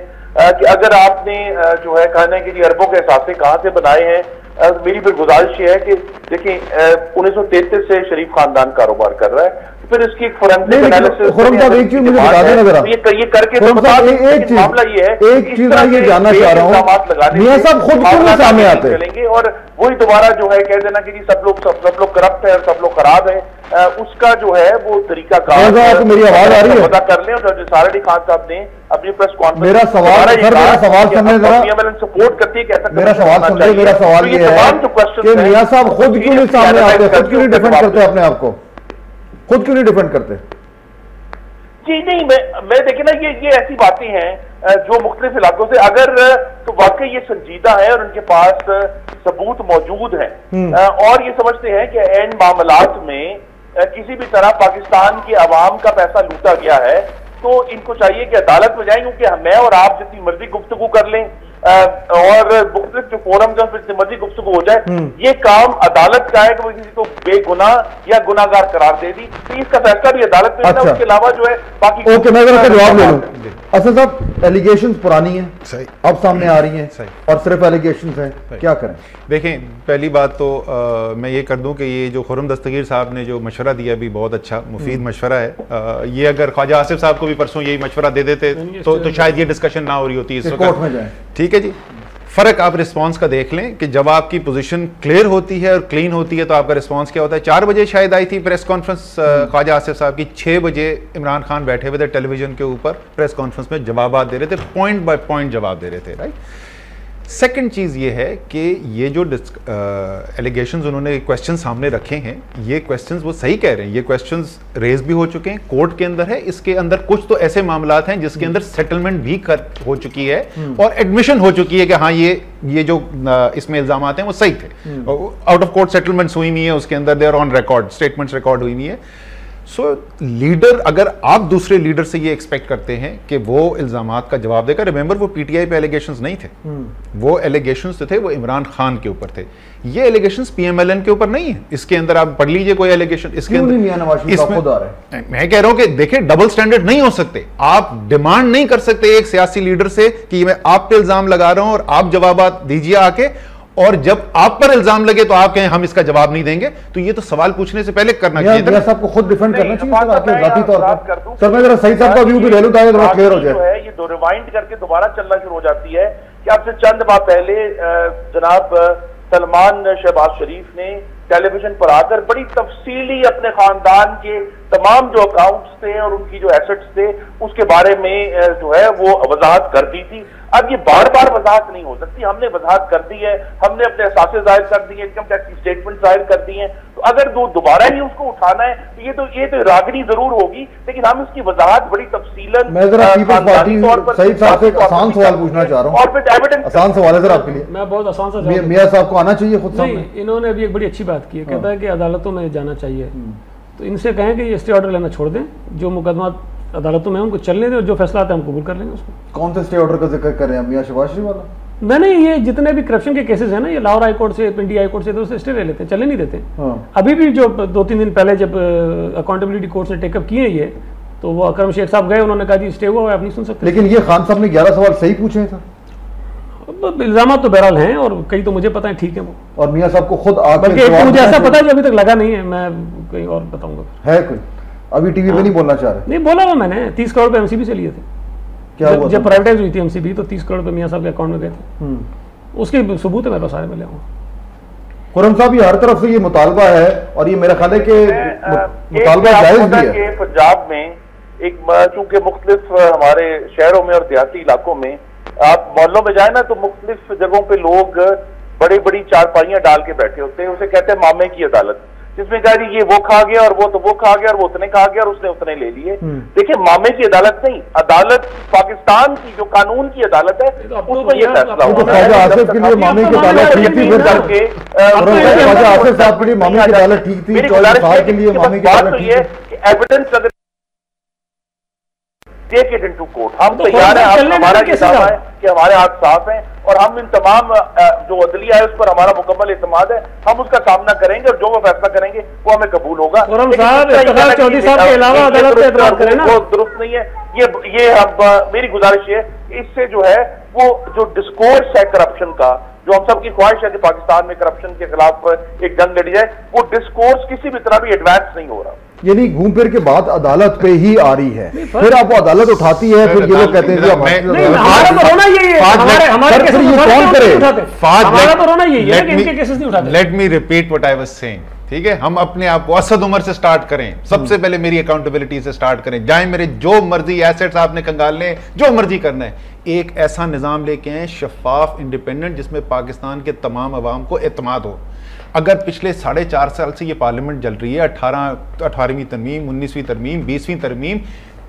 कि अगर आपने जो है कहना है कि अरबों के हिसाब से कहाँ से बनाए हैं, मेरी फिर गुजारिश ये है कि देखिए 1933 से शरीफ खानदान कारोबार कर रहा है, फिर इसकी एक फोरेंसिक एनालिसिस एक चीज मुझे बता देना जरा, ये करके तो बता दें। एक मामला ये है, एक चीज मैं ये जानना चाह रहा हूँ, मियां साहब खुद क्यों सामने आते चलेंगे और वही दोबारा जो है कह देना कि जी सब लोग करप्ट है और सब लोग खराब है, उसका जो है वो तरीका कार मेरी आवाज आ रही है, पता कर लें। और सारा अली खान साहब ने अपनी प्रेस कॉन्फ्रेंस मेरा सवाल सपोर्ट करती है कैसा, मेरा सवाल ये है कि मियां साहब खुद क्यों नहीं सामने आते, खुद क्यों नहीं डिफेंड करते अपने आप को, खुद क्यों नहीं डिफेंड करते? जी नहीं, मैं देखिए ना ये ऐसी बातें हैं जो मुख्तलिफ इलाकों से अगर तो वाकई ये संजीदा है और उनके पास सबूत मौजूद हैं और ये समझते हैं कि एन मामलात में किसी भी तरह पाकिस्तान के अवाम का पैसा लूटा गया है, तो इनको चाहिए कि अदालत में जाएं, क्योंकि मैं और आप जितनी मर्जी गुफ्तगू कर लें और मुख्तलिफ जो फोरम जो जितनी मर्जी गुफ्तगू हो जाए, ये काम अदालत का है कि वो किसी को बेगुनाह या गुनाहगार करार दे दी, तो इसका फैसला भी अदालत में। अच्छा। उसके अलावा जो है बाकी ओके, मैं जरा जवाब ले लूं। असद साहब, एलिगेशंस पुरानी हैं, सही अब सामने आ रही हैं, सही और सिर्फ एलिगेशंस हैं, क्या करें? देखें, पहली बात तो मैं ये कर दूं कि ये जो खुर्रम दस्तगीर साहब ने जो मशवरा दिया भी बहुत अच्छा मुफीद मशवरा है। ये अगर ख्वाजा आसिफ साहब को भी परसों यही मशवरा दे देते तो शायद ये डिस्कशन ना हो रही होती इस वक्त। ठीक है जी, फर्क आप रिस्पांस का देख लें कि जब आपकी पोजीशन क्लियर होती है और क्लीन होती है तो आपका रिस्पांस क्या होता है। 4 बजे शायद आई थी प्रेस कॉन्फ्रेंस ख्वाजा आसिफ साहब की, 6 बजे इमरान खान बैठे हुए थे टेलीविजन के ऊपर प्रेस कॉन्फ्रेंस में जवाब दे रहे थे, पॉइंट बाय पॉइंट जवाब दे रहे थे, राइट। सेकंड चीज ये है कि ये जो एलिगेशंस उन्होंने क्वेश्चन सामने रखे हैं, ये क्वेश्चंस वो सही कह रहे हैं, ये क्वेश्चंस रेज भी हो चुके हैं, कोर्ट के अंदर है, इसके अंदर कुछ तो ऐसे मामलात हैं जिसके अंदर सेटलमेंट भी हो चुकी है और एडमिशन हो चुकी है कि हाँ ये जो इसमें इल्जाम हैं वो सही थे, आउट ऑफ कोर्ट सेटलमेंट्स हुई नहीं है, उसके अंदर there on record statements record हुई नहीं है। सो लीडर, अगर आप दूसरे लीडर से ये एक्सपेक्ट करते हैं कि वो इल्जामात का जवाब देगा, रिमेंबर वो पीटीआई पे एलिगेशंस नहीं थे, वो एलिगेशंस थे वो इमरान खान के ऊपर थे, ये एलिगेशंस पीएमएलएन के ऊपर नहीं है। इसके अंदर आप पढ़ लीजिए कोई एलिगेशन, इसके अंदर मैं कह रहा हूं कि देखिए डबल स्टैंडर्ड नहीं हो सकते, आप डिमांड नहीं कर सकते एक सियासी लीडर से कि मैं आप पे इल्जाम लगा रहा हूं और आप जवाब दीजिए आके, और जब आप पर इल्जाम लगे तो आप कहें हम इसका जवाब नहीं देंगे, तो ये तो सवाल पूछने से पहले करना चाहिए था। साहब को खुद डिफेंड करना चाहिए आपके जाती तौर पर। सर मैं जरा सही साहब का व्यू भी ले लूं ताकि थोड़ा क्लियर हो जाए। ये दो रिवाइंड करके दोबारा चलना शुरू हो जाती है कि आपसे चंद माह पहले जनाब सलमान शहबाज शरीफ ने टेलीविजन पर आकर बड़ी तफसीली अपने खानदान के तमाम जो अकाउंट्स थे और उनकी जो एसेट्स थे उसके बारे में जो है वो वजाहत कर दी थी। अब ये बार बार वजाहत नहीं हो सकती, हमने वजाहत कर दी है, हमने अपने असासे जाहिर कर दिए, इनकम टैक्स की स्टेटमेंट जाहिर कर दी है, तो अगर दोबारा ही उसको उठाना है तो ये तो रागनी जरूर होगी, लेकिन हम इसकी वजाहत बड़ी तफसीलन सही साहब से आसान सवाल पूछना चाह रहा हूं और फिर एविडेंस आसान सवाल है सर आपके लिए। मैं बहुत आसान सा, मियां साहब को आना चाहिए खुद सामने। इन्होंने अभी एक बड़ी अच्छी बात की है, कहता है कि अदालतों में जाना चाहिए, तो इनसे कहें कि ये स्टे ऑर्डर लेना छोड़ दें, जो मुकदमा अदालतों में उनको चलने दें और जो फैसला आता है हम कबूल कर लेंगे उसको। कौन से स्टे ऑर्डर का जिक्र कर रहे हैं मियां शहबाज शरीफ वाला? मैंने ये जितने भी करप्शन के केसेस हैं ना, ये लाहौर हाई कोर्ट से, पिंडी हाई कोर्ट से, तो उससे स्टे ले लेते हैं, चलने नहीं देते। अभी भी जो 2-3 दिन पहले जब अकाउंटेबिलिटी कोर्ट ने टेकअप किए ये, तो वो अकरम शेख साहब गए, उन्होंने कहा जी स्टे हुआ है, आप नहीं सुन सकते। लेकिन ये खान साहब ने 11 सवाल सही पूछे हैं सर। इल्जाम तो बहरहाल हैं और कई तो मुझे पता है, ठीक है वो, और मियां साहब को खुद मुझे ऐसा पता है जो अभी तक लगा नहीं है, मैं कहीं और बताऊंगा। है कोई अभी टीवी पे नहीं बोलना चाह रहे? नहीं बोला हुआ मैंने, 30 करोड़ पे एमसीबी से लिए थे। क्या हुआ? जब प्राइवेटाइज हुई थी एमसीबी तो 30 करोड़ पे मियां साहब के अकाउंट में गए थे, उसके सबूत है मेरे पास सारे, में ले आऊंगा। खुर्रम साहब ये हर तरफ से ये मुतालबा है और ये मेरा ख्याल है कि मुतालबा जायज भी है। पंजाब में एक चूंकि मुख्तलिफ हमारे शहरों में और देहाती इलाकों में आप मोहल्लों में जाए ना तो मुख्तलिफ जगहों पे लोग बड़ी बड़ी चारपाइयां डाल के बैठे होते हैं, उसे कहते हैं मामे की अदालत। जिसमें कहा जी ये वो खा गया और वो तो वो खा गया और वो उतने खा गया और उसने उतने ले लिए। देखिए मामे की अदालत नहीं, अदालत पाकिस्तान की जो कानून की अदालत है उसमें ये फैसला हुआ। ख्वाजा आसिफ के लिए मामे की अदालत ठीक थी, ख्वाजा आसिफ साहब के लिए मामे की अदालत ठीक थी, के लिए मामे की अदालत ठीक थी। एविडेंस अगर टेक इट इनटू कोर्ट, हम तैयार हैं। हमारा ये दावा है कि हमारे हाथ साफ हैं और हम इन तमाम जो अदलिया है उस पर हमारा मुकम्मल एतमाद है, हम उसका सामना करेंगे और जो वो फैसला करेंगे वो हमें कबूल होगा। चौधरी साहब के अलावा अदालत पे एतमाद करें ना, वो दुरुस्त नहीं है। ये अब मेरी गुजारिश है, इससे जो है वो जो डिस्कोर्स है करप्शन का, जो हम सबकी ख्वाहिश है कि पाकिस्तान में करप्शन के खिलाफ एक जंग लड़ी जाए, वो डिस्कोर्स किसी भी तरह भी एडवांस नहीं हो रहा। यानी घूम फिर के बाद अदालत पे ही आ रही है, फिर आपको अदालत उठाती है, फिर ये लोग कहते हैं हमारा तो रोना यही है, हमारे केसेस ये कौन करे, हमारा तो रोना यही है कि इनके केसेस नहीं उठाते। Let me repeat what I was saying, ठीक है। हम अपने आप को असद उमर से स्टार्ट करें, सबसे पहले मेरी अकाउंटेबिलिटी से स्टार्ट करें, जाए मेरे जो मर्जी एसेट्स आपने कंगालने, जो मर्जी करना है, एक ऐसा निजाम लेके आए शफाफ इंडिपेंडेंट जिसमें पाकिस्तान के तमाम अवाम को एतमाद हो। अगर पिछले 4.5 साल से ये पार्लियामेंट चल रही है, 18वीं तरमीम, 19वीं तरमीम, 20वीं तरमीम,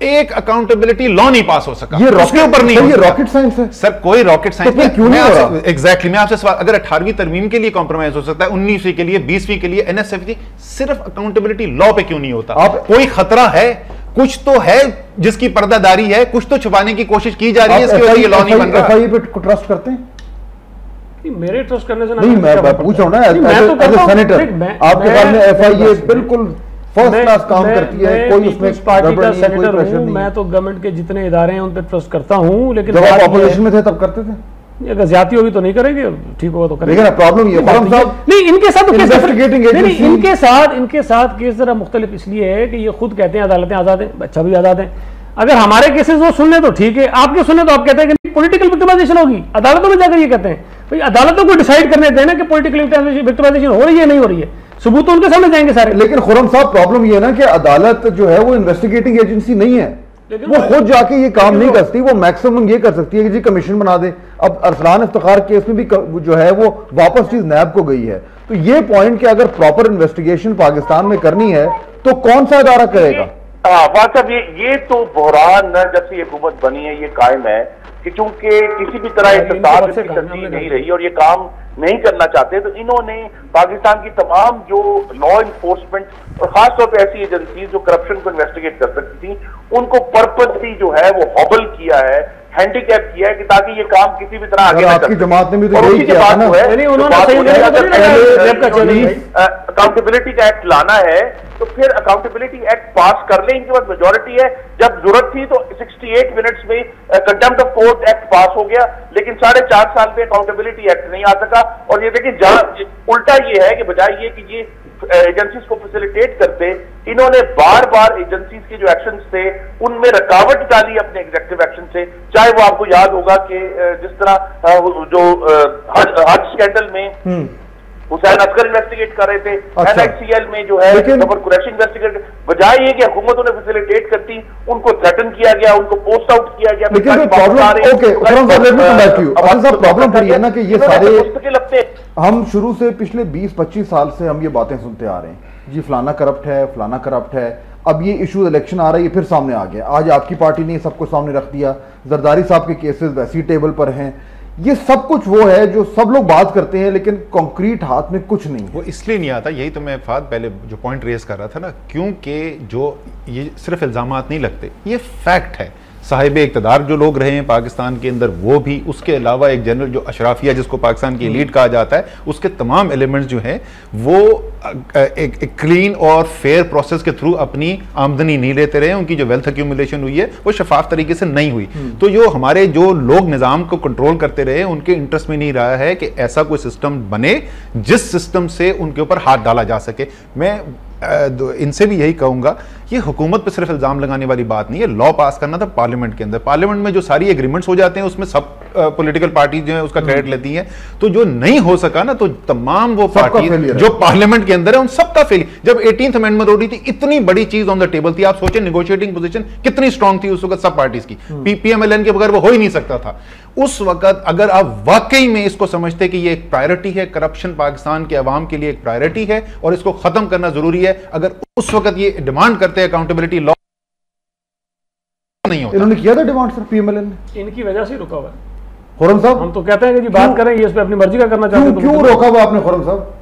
एक अकाउंटेबिलिटी लॉ नहीं पास हो सका, ये उसके ऊपर नहीं, ये रॉकेट साइंस है सर, कोई रॉकेट साइंस तो क्यों नहीं हो रहा? एग्जैक्टली मैं आपसे सवाल, अगर 18वीं तरमीम के लिए कॉम्प्रोमाइज हो सकता है, 19वीं के लिए, 20वीं के लिए, एनएसएफ सिर्फ अकाउंटेबिलिटी लॉ पे क्यों नहीं होता? कोई खतरा है, कुछ तो है जिसकी पर्दादारी है, कुछ तो छुपाने की कोशिश की जा रही है, इसकी वजह से लॉ नहीं बन रहा। एफआईए पे ट्रस्ट करते हैं? मेरे ट्रस्ट करने से नहीं, मैं पूछ रहा हूं ना, एज ए सेनेटर आपके ख्याल में एफआईए बिल्कुल फर्स्ट क्लास काम करती है, कोई उसमें पार्टी का सेनेटर हूं, मैं तो गवर्नमेंट के जितने इदारे हैं उन पर ट्रस्ट करता हूं, लेकिन जब आप ऑपोजिशन में थे तब करते थे? अगर ज्यादती होगी तो नहीं करेंगे, ठीक होगा तो करेंगे। लेकिन प्रॉब्लम ये नहीं, इनके साथ इनके साथ केस जरा मुख्तलिफ इसलिए है कि ये खुद कहते हैं अदालतें आजाद हैं, अच्छा भी आजाद हैं। अगर हमारे केसेस वो सुन ले तो ठीक है, आपके सुने तो आप कहते हैं कि पॉलिटिकल विक्टिमाइजेशन होगी। अदालतों में जाकर ये कहते हैं भाई अदालतों को डिसाइड करने देना कि पॉलिटिकल विक्टिमाइजेशन हो रही है नहीं हो रही है, सबूत तो उनके सामने जाएंगे सारे। लेकिन खुर्रम साहब प्रॉब्लम ये है ना कि अदालत जो है वो इन्वेस्टिगेटिंग एजेंसी नहीं है, वो खुद जाके ये काम नहीं कर सकती, वो मैक्सिमम ये कर सकती है कि जी कमीशन बना दे। अब अरसलान इफ्तिखार केस में भी जो है वो वापस चीज नैब को गई है, तो ये पॉइंट कि अगर प्रॉपर इन्वेस्टिगेशन पाकिस्तान में करनी है तो कौन सा अदारा करेगा? वाकई ये तो बहरान जब से ये हुकूमत बनी है ये कायम है कि चूंकि किसी भी तरह इख्तिसार की तरजीह नहीं रही और ये काम नहीं करना चाहते, तो इन्होंने पाकिस्तान की तमाम जो लॉ इन्फोर्समेंट और खासतौर पर ऐसी एजेंसीज जो करप्शन को इन्वेस्टिगेट कर सकती थी उनको पर्पसली जो है वो हॉबल किया है, हैंडीकैप किया है कि ताकि ये काम किसी भी तरह आगे आपकी जमात ने भी तो यही किया ना, अकाउंटेबिलिटी का एक्ट लाना है तो फिर अकाउंटेबिलिटी एक्ट पास कर ले, इनके पास मेजोरिटी है। जब जरूरत थी तो 68 मिनट्स में कंटेम्प्ट ऑफ कोर्ट एक्ट पास हो गया, लेकिन 4.5 साल पे अकाउंटेबिलिटी एक्ट नहीं आ सका। और ये देखिए जहां उल्टा ये है कि बजाय ये कि ये एजेंसीज को फैसिलिटेट करते, इन्होंने बार बार एजेंसीज के जो एक्शंस थे उनमें रुकावट डाली अपने एग्जेक्टिव एक्शन से। चाहे वो आपको याद होगा कि जिस तरह जो हज स्कैंडल में हुसैन असगर इन्वेस्टिगेट कर रहे थे, NICL में जो है जफर कुरैशी इन्वेस्टिगेट, बजाय ये कि हुकूमत उन्हें फैसिलिटेट करती, उनको थ्रेटन किया गया, उनको पोस्ट आउट किया गया। लेकिन प्रॉब्लम फिर ये ना कि ये सारे हम शुरू से पिछले 20-25 साल से हम ये बातें सुनते आ रहे हैं, जी फलाना करप्ट है, फलाना करप्ट है। अब ये इशू इलेक्शन आ रहा है, ये फिर सामने आ गया। आज आपकी पार्टी ने सबको सामने रख दिया, जरदारी साहब के केसेस वैसी टेबल पर हैं। ये सब कुछ वो है जो सब लोग बात करते हैं लेकिन कॉन्क्रीट हाथ में कुछ नहीं, वो इसलिए नहीं आता। यही तो मैं फाद पहले जो पॉइंट रेज कर रहा था ना, क्योंकि जो ये सिर्फ इल्जामात नहीं लगते, ये फैक्ट है। साहिब इक़्तिदार जो लोग रहे हैं पाकिस्तान के अंदर वो भी, उसके अलावा एक जनरल जो अशराफिया जिसको पाकिस्तान की एलीट कहा जाता है, उसके तमाम एलिमेंट्स जो हैं वो एक क्लीन और फेयर प्रोसेस के थ्रू अपनी आमदनी नहीं लेते रहे। उनकी जो वेल्थ एक्यूमुलेशन हुई है वो शफाफ तरीके से नहीं हुई। तो जो हमारे जो लोग निज़ाम को कंट्रोल करते रहे उनके इंटरेस्ट में नहीं रहा है कि ऐसा कोई सिस्टम बने जिस सिस्टम से उनके ऊपर हाथ डाला जा सके। मैं इनसे भी यही कहूँगा, ये हुकूमत पे सिर्फ इल्जाम लगाने वाली बात नहीं है, लॉ पास करना था पार्लियामेंट के अंदर, पार्लियामेंट में जो सारी एग्रीमेंट्स हो जाते हैं उसमें सब पॉलिटिकल पार्टी जो है उसका क्रेडिट लेती हैं, तो जो नहीं हो सका ना, तो तमाम वो पार्टी जो पार्लियामेंट के अंदर है उन सबका फेलियर। जब 18th अमेंडमेंट हो रही थी, इतनी बड़ी चीज ऑन द टेबल थी, आप सोचें नेगोशिएटिंग पोजीशन कितनी स्ट्रांग थी उस वक्त सब पार्टीज की, पीएमएलएन के बगैर वो हो ही नहीं सकता था उस वक्त। अगर आप वाकई में इसको समझते कि ये एक प्रायोरिटी है, करप्शन पाकिस्तान के अवाम के लिए एक प्रायोरिटी है और इसको खत्म करना जरूरी है, अगर उस वक्त ये डिमांड करते हैं अकाउंटेबिलिटी लॉ नहीं होता। इन्होंने किया था डिमांड सर पीएमएलएन ने, इनकी वजह से रुका हुआ है। खुर्रम साहब हम तो कहते हैं कि जी बात करें, ये इस पे अपनी मर्जी का करना चाहते हैं, क्यों रोका हुआ आपने खुर्रम साहब?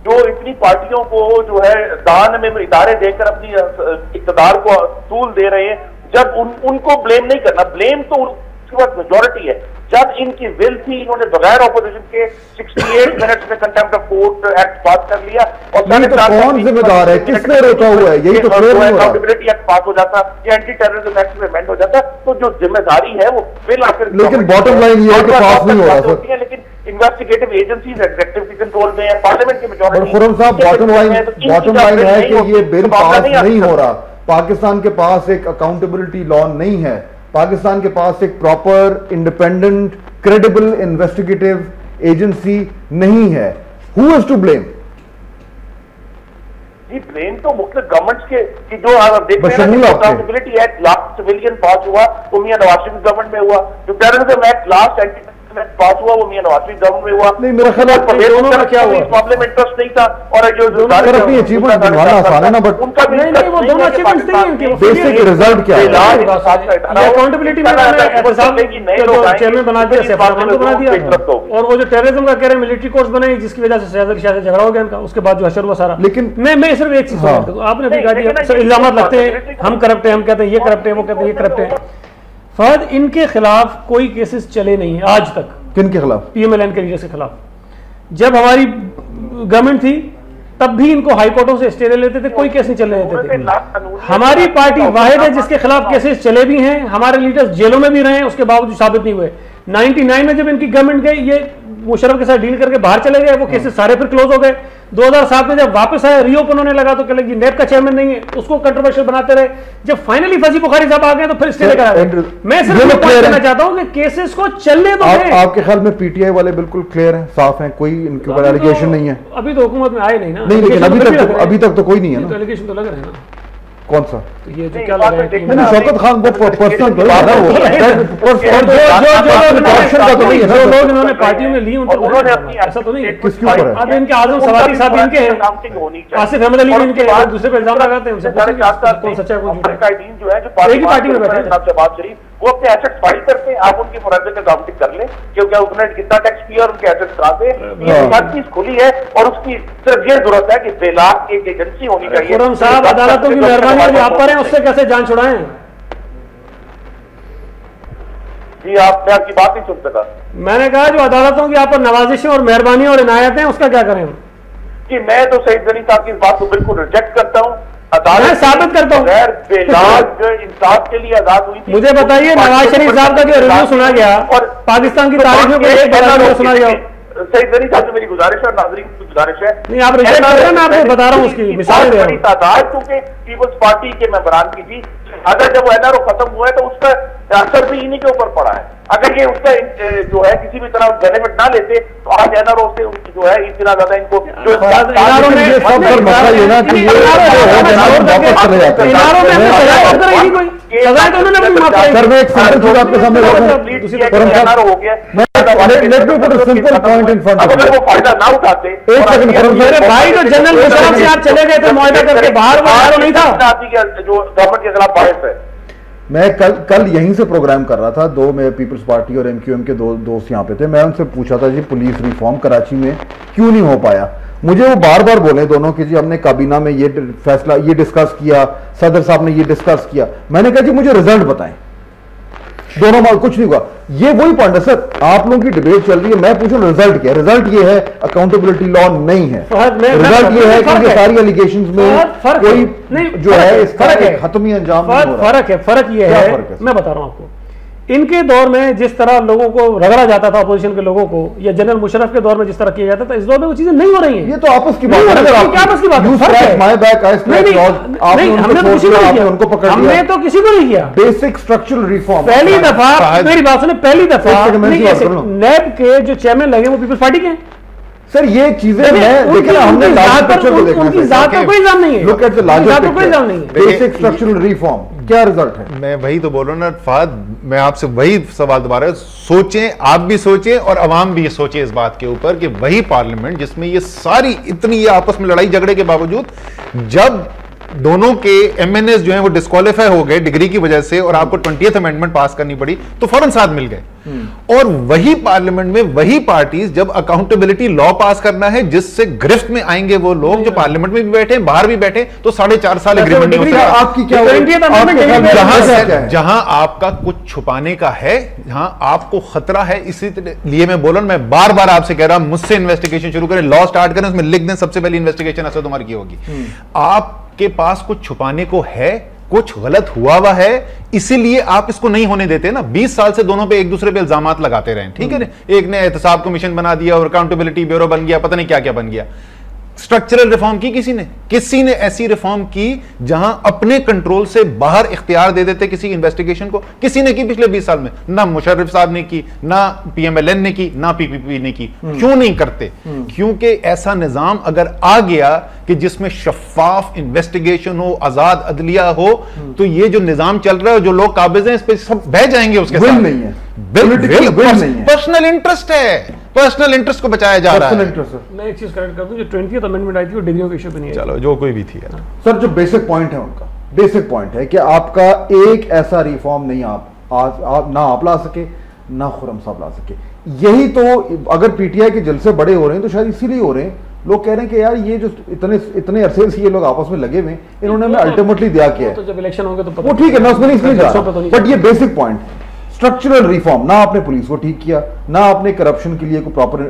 जो इतनी पार्टियों को जो है दान में इदारे देकर अपनी इक़्तिदार को तूल दे रहे हैं, जब उनको ब्लेम नहीं करना, ब्लेम तो उसके बाद मेजॉरिटी है। जब इनकी विल थी, इन्होंने बगैर ऑपोजिशन के 68 मिनट्स में कंटेम्प्ट ऑफ कोर्ट एक्ट पास कर लिया और तो कौन जिम्मेदार है, किसने रोका हुआ है? यही तो अकाउंटेबिलिटी एक्ट पास हो जाता या एंटी टेररिज्म एक्ट में अमेंड हो जाता, तो जो जिम्मेदारी है वो बिल आखिर, लेकिन बॉटम लाइन ये है कि पास नहीं हो रहा सर। लेकिन इन्वेस्टिगेटिव एजेंसीज एग्जीक्यूटिव के कंट्रोल में है, पार्लियामेंट की मेजॉरिटी। खुर्रम साहब बॉटम लाइन है कि ये बिल पास नहीं हो रहा, पाकिस्तान के पास एक अकाउंटेबिलिटी लॉ नहीं है, पाकिस्तान के पास एक proper independent credible investigative agency नहीं है। Who is to blame? जी ब्लेम तो मुख्तलिफ गवर्नमेंट्स के कि जो आप देख रहे हैं ना, अकाउंटेबिलिटी एक्ट लास्ट सिविलियन पास हुआ वो मियां नवाज शरीफ गवर्नमेंट में हुआ, जो टेररिज्म एक्ट लास्ट एंटी पास हुआ वो मियां नवाज शरीफ गवर्नमेंट में हुआ। नहीं, मेरा ख्याल दोनों में क्या हुआ, इस मामले में इंटरेस्ट नहीं था और जो अपनी अचीवमेंट दिखाना आसान है ना, बट उनका भी नहीं, वो दोनों अचीवमेंट्स नहीं है उनके, बेसिक रिजल्ट क्या है? अकाउंटेबिलिटी में चेयरमैन बना दिया, सैफ अली खान को बना दिया, और वो जो टेररिज्म का कह रहे हैं मिलिट्री कोर्स बनाई जिसकी वजह से सैयद अली शाह से झगड़ा हो गया इनका, उसके बाद जो हशर हुआ सारा। लेकिन मैं सिर्फ एक चीज आपने भी कहा इल्जाम लगते हैं, हम करप्ट हैं, हम कहते हैं ये करप्ट है, वो कहते हैं ये करप्ट है। फहद, इनके खिलाफ कोई केसेस चले नहीं है आज तक। किन के खिलाफ? पीएमएलएन के लीडर्स के खिलाफ। जब हमारी गवर्नमेंट थी तब भी इनको हाई कोर्टों से स्टे ले लेते थे, कोई केस नहीं चलने देते थे। हमारी पार्टी वाहिद है जिसके खिलाफ केसेस चले भी हैं, हमारे लीडर्स जेलों में भी रहे हैं, उसके बावजूद साबित नहीं हुए। 99 में जब इनकी गवर्नमेंट गई, ये मुशर्रफ के साथ डील करके बाहर चले गए, वो केसेस सारे फिर क्लोज हो गए। 2007 में जब वापस आए, रीओपन होने लगा तो कहले नेब का चेयरमैन नहीं है, उसको कंट्रोवर्शियल बनाते रहे। जब फाइनली फजी बुखारी साहब आ गए तो फिर स्टे लेकर आ गए। मैं सिर्फ कहना चाहता हूं कि केसेस को चलने दो। आपके ख्याल में पीटीआई वाले बिल्कुल क्लियर हैं, साफ हैं, कोई इनके ऊपर एलिगेशन नहीं है? अभी तो हुकूमत में आए नहीं ना। नहीं, लेकिन अभी तक तो कोई नहीं है ना। एलिगेशन तो लग रहे हैं ना। कौन सा? तो ये जो क्या लग रहा है, शौकत खान वो पर्सनल जो लोग इन्होंने पार्टियों में ली उनके ऐसा तो नहीं है। किसके ऊपर है? अब इनके आजम सवारी साहब इनके हैं, आसिफ अहमद अली इनके दूसरे पे इल्जाम लगाते हैं, उनसे कौन सच्चा है कौन झूठा है। जो है जो एक ही पार्टी में बैठे हैं शहबाज शरीफ, वो अपने एसेट्स फाइल करते हैं, आप उनकी फोरेंसिक अकाउंटिंग कर लें क्योंकि उन्होंने कितना टैक्स किया और उनके एसेट्स कहां से, ये हर चीज खुली है और उसकी सिर्फ ये जरूरत है कि बेलाग की एक एजेंसी होनी चाहिए। खुर्रम साहब, अदालतों की मेहरबानी आप पर है, उससे कैसे जान छुड़ाएं? जी मैं आपकी बात नहीं सुन सका। मैंने कहा जो अदालतों की आप पर नवाजिशें और मेहरबानी और इनायत हैं, उसका क्या करें? जी मैं तो सईद गनी साहब की इस बात को बिल्कुल रिजेक्ट करता हूँ। मैं साबित करता हूँ, बेलाग इंसाफ के लिए आजाद हुई थी। मुझे बताइए, नवाज शरीफ साहब का जो रिव्यू सुना गया और पाकिस्तान की तारीख में सुना गया, सईद गनी साहब से मेरी गुजारिश है, नाज़रीन की गुजारिश है। नहीं, आप रिजेक्ट कर रहे हैं, मैं आपको बता रहा हूँ उसकी मिसाल दे रहा हूँ। तादाद क्योंकि पीपल्स पार्टी के मेंबरान की थी, अगर जब एनआरओ खत्म हुआ है तो उसका असर भी इन्हीं के ऊपर पड़ा है। अगर ये उसका जो है किसी भी तरह बेनिफिट ना लेते तो आज एनआरओ से जो है इतना ज्यादा इनको जो एनआरओ में सब पर मसला ये ना कि ये वापस चले जाते हैं। एनआरओ में हमने सजा कर रही थी, कोई सजा तो उन्होंने अपनी माफ सर, मैं एक सिंपल चीज आपके सामने रखूं। एनआरओ हो गया, let me put a simple point in front of अगर वो फायदा ना उठाते। एक सेकंड, मेरे भाई तो जनरल मुशर्रफ से आप चले गए थे मुआहदा करके बाहर, वो एनआरओ नहीं था जो गवर्नमेंट के खिलाफ बायस है। मैं कल यहीं से प्रोग्राम कर रहा था, दो मेरे पीपल्स पार्टी और एमक्यूएम के दो दोस्त यहाँ पे थे। मैं उनसे पूछा था जी पुलिस रिफॉर्म कराची में क्यों नहीं हो पाया। मुझे वो बार बार बोले दोनों कि जी हमने काबीना में ये फैसला ये डिस्कस किया, सदर साहब ने ये डिस्कस किया। मैंने कहा जी मुझे रिजल्ट बताएं, दोनों माल कुछ नहीं हुआ। ये वही पॉइंट है सर, आप लोगों की डिबेट चल रही है, मैं पूछूं रिजल्ट क्या है? रिजल्ट ये है अकाउंटेबिलिटी लॉ नहीं है। रिजल्ट ये है कि सारी एलिगेशंस में कोई जो है इसका एक हतमी अंजाम नहीं हो रहा। फर्क है, फर्क ये है, मैं बता रहा हूं आपको। इनके दौर में जिस तरह लोगों को रगड़ा जाता था अपोजिशन के लोगों को, या जनरल मुशर्रफ के दौर में जिस तरह किया जाता था, इस दौर में वो चीजें नहीं हो रही हैं। ये तो आपस की बात है। क्या आपस की बात है? हमने तो किसी को नहीं किया, उनको पकड़ लिया। हमने तो किसी को नहीं किया। बेसिक स्ट्रक्चरल रिफॉर्म पहली दफा, मेरी बात सुने, पहली दफा नैब के जो चेयरमैन लगे वो पीपल्स पार्टी के हैं। सर ये चीजें देखिए ना, हमने लार्जर पिक्चर को देखना उनकी जात पर कोई इल्जाम नहीं है। लुक एट द लार्जर कोई इल्जाम नहीं है। बेसिक स्ट्रक्चरल रिफॉर्म क्या रिजल्ट है? मैं वही तो बोल रहा हूँ ना फहद, मैं आपसे वही सवाल दोबारा, सोचें, आप भी सोचें और अवाम भी सोचे इस बात के ऊपर कि वही पार्लियामेंट जिसमें ये सारी इतनी ये आपस में लड़ाई झगड़े के बावजूद, जब दोनों के एमएनएस जो हैं वो डिस्क्वालीफाई हो गए डिग्री की वजह से और आपको 20th अमेंडमेंट पास करनी पड़ी, तो फौरन साथ मिल गए। और वही पार्लियामेंट में वही पार्टीज जब अकाउंटेबिलिटी लॉ पास करना है जिससे गिरफ्त में आएंगे वो लोग जो पार्लियामेंट में भी बैठे हैं, बाहर भी बैठे, तो 4.5 साल एग्रीमेंट नहीं होता। आपकी क्या जहां आपका कुछ छुपाने का है, जहां आपको खतरा है, इसीलिए मैं बोल रहा हूं, मैं बार बार आपसे कह रहा हूं, मुझसे इन्वेस्टिगेशन शुरू करें, लॉ स्टार्ट करें, उसमें लिख दें सबसे पहली इन्वेस्टिगेशन असद उमर की होगी। आपके पास कुछ छुपाने को है, कुछ गलत हुआ है, इसीलिए आप इसको नहीं होने देते ना। 20 साल से दोनों पे एक दूसरे पे इल्जामात लगाते रहे, ठीक है ना। एक ने एहतसाब कमीशन बना दिया और अकाउंटेबिलिटी ब्यूरो बन गया, पता नहीं क्या क्या बन गया। स्ट्रक्चरल रिफॉर्म की किसी ने ऐसी रिफॉर्म की जहां अपने कंट्रोल से बाहर इख्तियार दे देते किसी इन्वेस्टिगेशन को, किसी ने की पिछले 20 साल में? ना मुशर्रफ साहब ने की, ना पीएमएलएन ने की, ना पीपीपी ने की। क्यों नहीं करते? क्योंकि ऐसा निजाम अगर आ गया कि जिसमें शफाफ इन्वेस्टिगेशन हो, आजाद अदलिया हो, तो ये जो निजाम चल रहा है, जो लोग काबिज हैं, इस पे सब बह जाएंगे। उसके साथ नहीं है, पर्सनल इंटरेस्ट है, पर्सनल इंटरेस्ट को बचाया जा रहा है। मैं एक चीज करेक्ट कर दूं, जो 20th अमेंडमेंट आई थी वो डिग्रियों के इशू पे नहीं है। चलो जो कोई भी थी सर, जो बेसिक पॉइंट है उनका, बेसिक पॉइंट है कि आपका एक ऐसा रिफॉर्म नहीं आप ना आप ला सके, ना खुर्रम साहब ला सके। यही तो, अगर पीटीआई के जलसे बड़े हो रहे हैं तो शायद इसीलिए हो रहे हैं। लोग कह रहे हैं कि यार ये जो इतने अरसे से ये लोग आपस में लगे हुए, इन्होंने हमें अल्टीमेटली दिया किया है। तो जब इलेक्शन होंगे तो वो ठीक है, मैं उसमें नहीं जा रहा, बट ये बेसिक पॉइंट, स्ट्रक्चरल रिफॉर्म, ना आपने पुलिस को ठीक किया, ना आपने करप्शन के लिए कोई प्रॉपर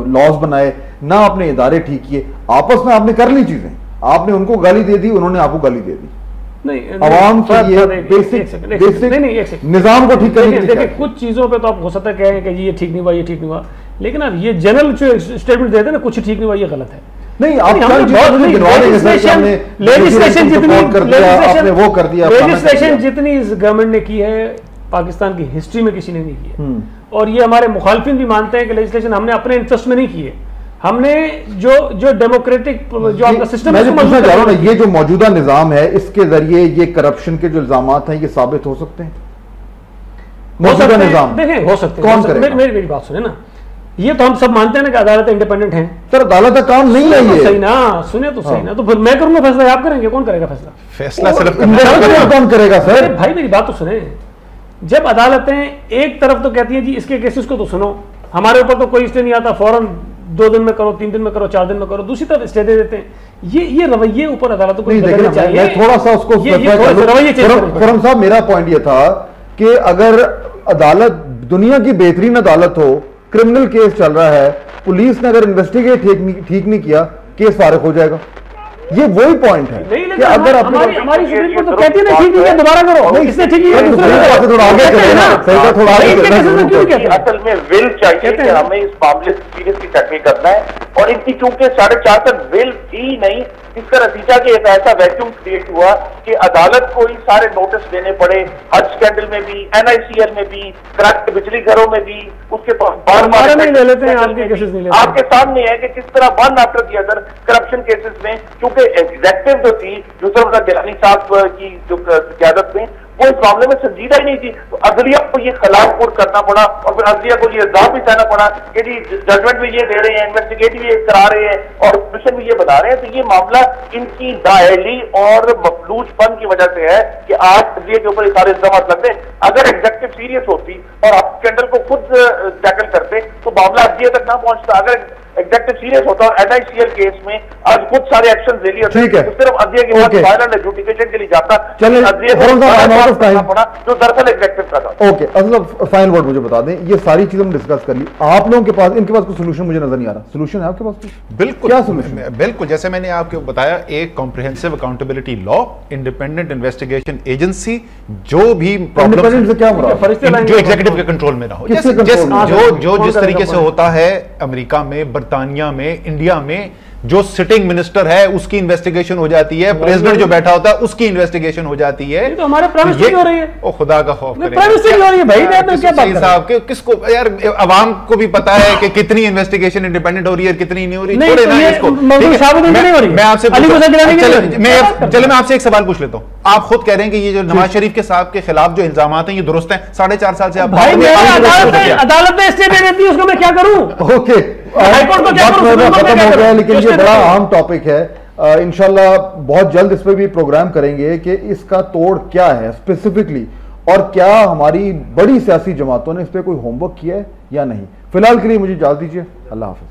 लॉज बनाए, ना आपने इदारे ठीक किए, आपस में आपने कर ली चीजें, आपने उनको गाली दे दी, उन्होंने आपको गाली दे दी। अवाम के लिए बेसिक निजाम को ठीक करने के लिए कुछ चीजों पे तो आप हो सकता है कहें कि ये ठीक नहीं हुआ, ये ठीक नहीं हुआ, लेकिन अब ये जनरल जो स्टेटमेंट देते हैं ना, कुछ ठीक नहीं हुआ, ये गलत है। नहीं, आप लेजिस्लेशन जितनी इस गवर्नमेंट ने की है पाकिस्तान की हिस्ट्री में किसी ने नहीं की है, और ये हमारे मुखालफिन भी मानते हैं कि लेजिस्लेशन हमने अपने इंटरेस्ट में नहीं की है, हमने जो डेमोक्रेटिक जो आपका सिस्टम है, पूछना चाह रहा हूं ना, ये जो मौजूदा निजाम है, इसके जरिए ये करप्शन के जो इल्जामात हैं ये साबित हो सकते हैं? मौजूदा निजाम देखें, हो सकते हैं। कौन करेगा? मेरी बात सुने ना, ये तो हम सब मानते हैं ना कि अदालत इंडिपेंडेंट है। सर अदालत का काम नहीं है ये। सही ना, सुने तो सही ना, तो फिर मैं करूंगा फैसला, आप करेंगे? कौन करेगा फैसला? फैसला सिर्फ कौन करेगा सर? भाई मेरी बात तो सुने, जब अदालतें एक तरफ तो कहती हैं जी इसके केसेस को तो सुनो, हमारे ऊपर तो कोई स्टे नहीं आता, फौरन 2 दिन में करो, 3 दिन में करो, 4 दिन में करो, दूसरी तरफ स्टे दे देते हैं। ये रवैये ऊपर अदालतों को चाहिए। थोड़ा सा उसको खुर्रम साहब, मेरा पॉइंट ये था कि अगर अदालत दुनिया की बेहतरीन अदालत हो, क्रिमिनल केस चल रहा है, पुलिस ने अगर इन्वेस्टिगेट ठीक नहीं किया, केस फारिग हो जाएगा। ये वही पॉइंट है कि अगर हमारी सुप्रीम कोर्ट तो कहती है ना ठीक नहीं है, दोबारा करो, नहीं इसने ठीक नहीं है, थोड़ा आगे चले ना, थोड़ा आगे। असल में विल चाहिए कि हमें इस मामले से सीरियसली टैकल करना है, और इनकी चूंकि 4.5 तक विल थी नहीं, इसका नतीजा कि एक ऐसा वैक्यूम क्रिएट हुआ कि अदालत को ही सारे नोटिस देने पड़े, हज स्कैंडल में भी, एनआईसीएल में भी, क्रैक्ड बिजली घरों में भी, उसके बार नहीं ले लेते हैं, आपके केसेस नहीं लेते। आपके सामने है कि किस तरह one after the other corruption cases में, क्योंकि एग्जेक्टिव जो थी यूसुफ गिलानी साहब की जो क़यादत में, वो इस मामले में संजीदा ही नहीं थी, तो अदलिया को ये खिलाफपुर करना पड़ा, और फिर अदलिया को ये इल्जाम भी सहना पड़ा कि जी जजमेंट भी ये दे रहे हैं, इन्वेस्टिगेट भी ये करा रहे हैं, और कमीशन भी ये बता रहे हैं। तो ये मामला इनकी नाअहली और मफलूजपन की वजह से है कि आज अदलिया के ऊपर ये सारे इल्जाम लगते हैं। अगर एग्जेक्टिव सीरियस होती और आप स्कैंडल को खुद टैकल करते तो मामला अदलिया तक ना पहुंचता। अगर एग्जेक्टिव सीरियस होता और NICL केस में आज कुछ सारे एक्शन ले लिए, ठीक है, तो सिर्फ अदलिया के बाद फाइनल एडजुडिकेशन के लिए जाता, चलिए जो दरअसल एग्जेक्टिव का था। ओके, मतलब फाइनल वर्ड मुझे बता दें, ये सारी चीजें हम डिस्कस कर ली, आप लोगों के पास इनके पास कोई सोल्यूशन मुझे नजर नहीं आ रहा। सोल्यूशन है आपके पास? बिल्कुल, क्या सोल्यूशन? बिल्कुल, जैसे मैंने आपको बताया, एक comprehensive accountability law, independent investigation agency, जो भी प्रॉब्लम से क्या हो रहा है जो एग्जीक्यूटिव के कंट्रोल में ना हो, जिस तरीके से होता है अमेरिका में, बर्तानिया में, इंडिया में, जो सिटिंग मिनिस्टर है उसकी इन्वेस्टिगेशन हो जाती है, प्रेसिडेंट जो बैठा होता है उसकी इन्वेस्टिगेशन हो जाती है। तो हमारे प्राइवेसी हो रही है, ओ खुदा का खौफ करें, प्राइवेसी हो रही है भाई, मैं क्या बात साहब के किसको यार, अवाम को भी पता है कि कितनी इन्वेस्टिगेशन इंडिपेंडेंट हो रही है, कितनी नहीं हो रही, छोड़े ना इसको। मैं आपसे चले मैं आपसे एक सवाल पूछ लेता हूँ, आप खुद कह रहे हैं कि ये जो नवाज शरीफ के साहब के खिलाफ जो इल्जाम हैं ये दुरुस्त हैं, 4.5 साल से आप अदालत में स्टे दे देती है, उसको मैं क्या करूं? ओके, हाईकोर्ट को क्या खत्म हो गया, लेकिन ये बड़ा अहम टॉपिक है। इंशाल्लाह बहुत जल्द इस पर भी प्रोग्राम करेंगे कि इसका तोड़ क्या है स्पेसिफिकली, और क्या हमारी बड़ी सियासी जमातों ने इस पर कोई होमवर्क किया है या नहीं। फिलहाल के लिए मुझे इजाजत दीजिए, अल्लाह हाफिज।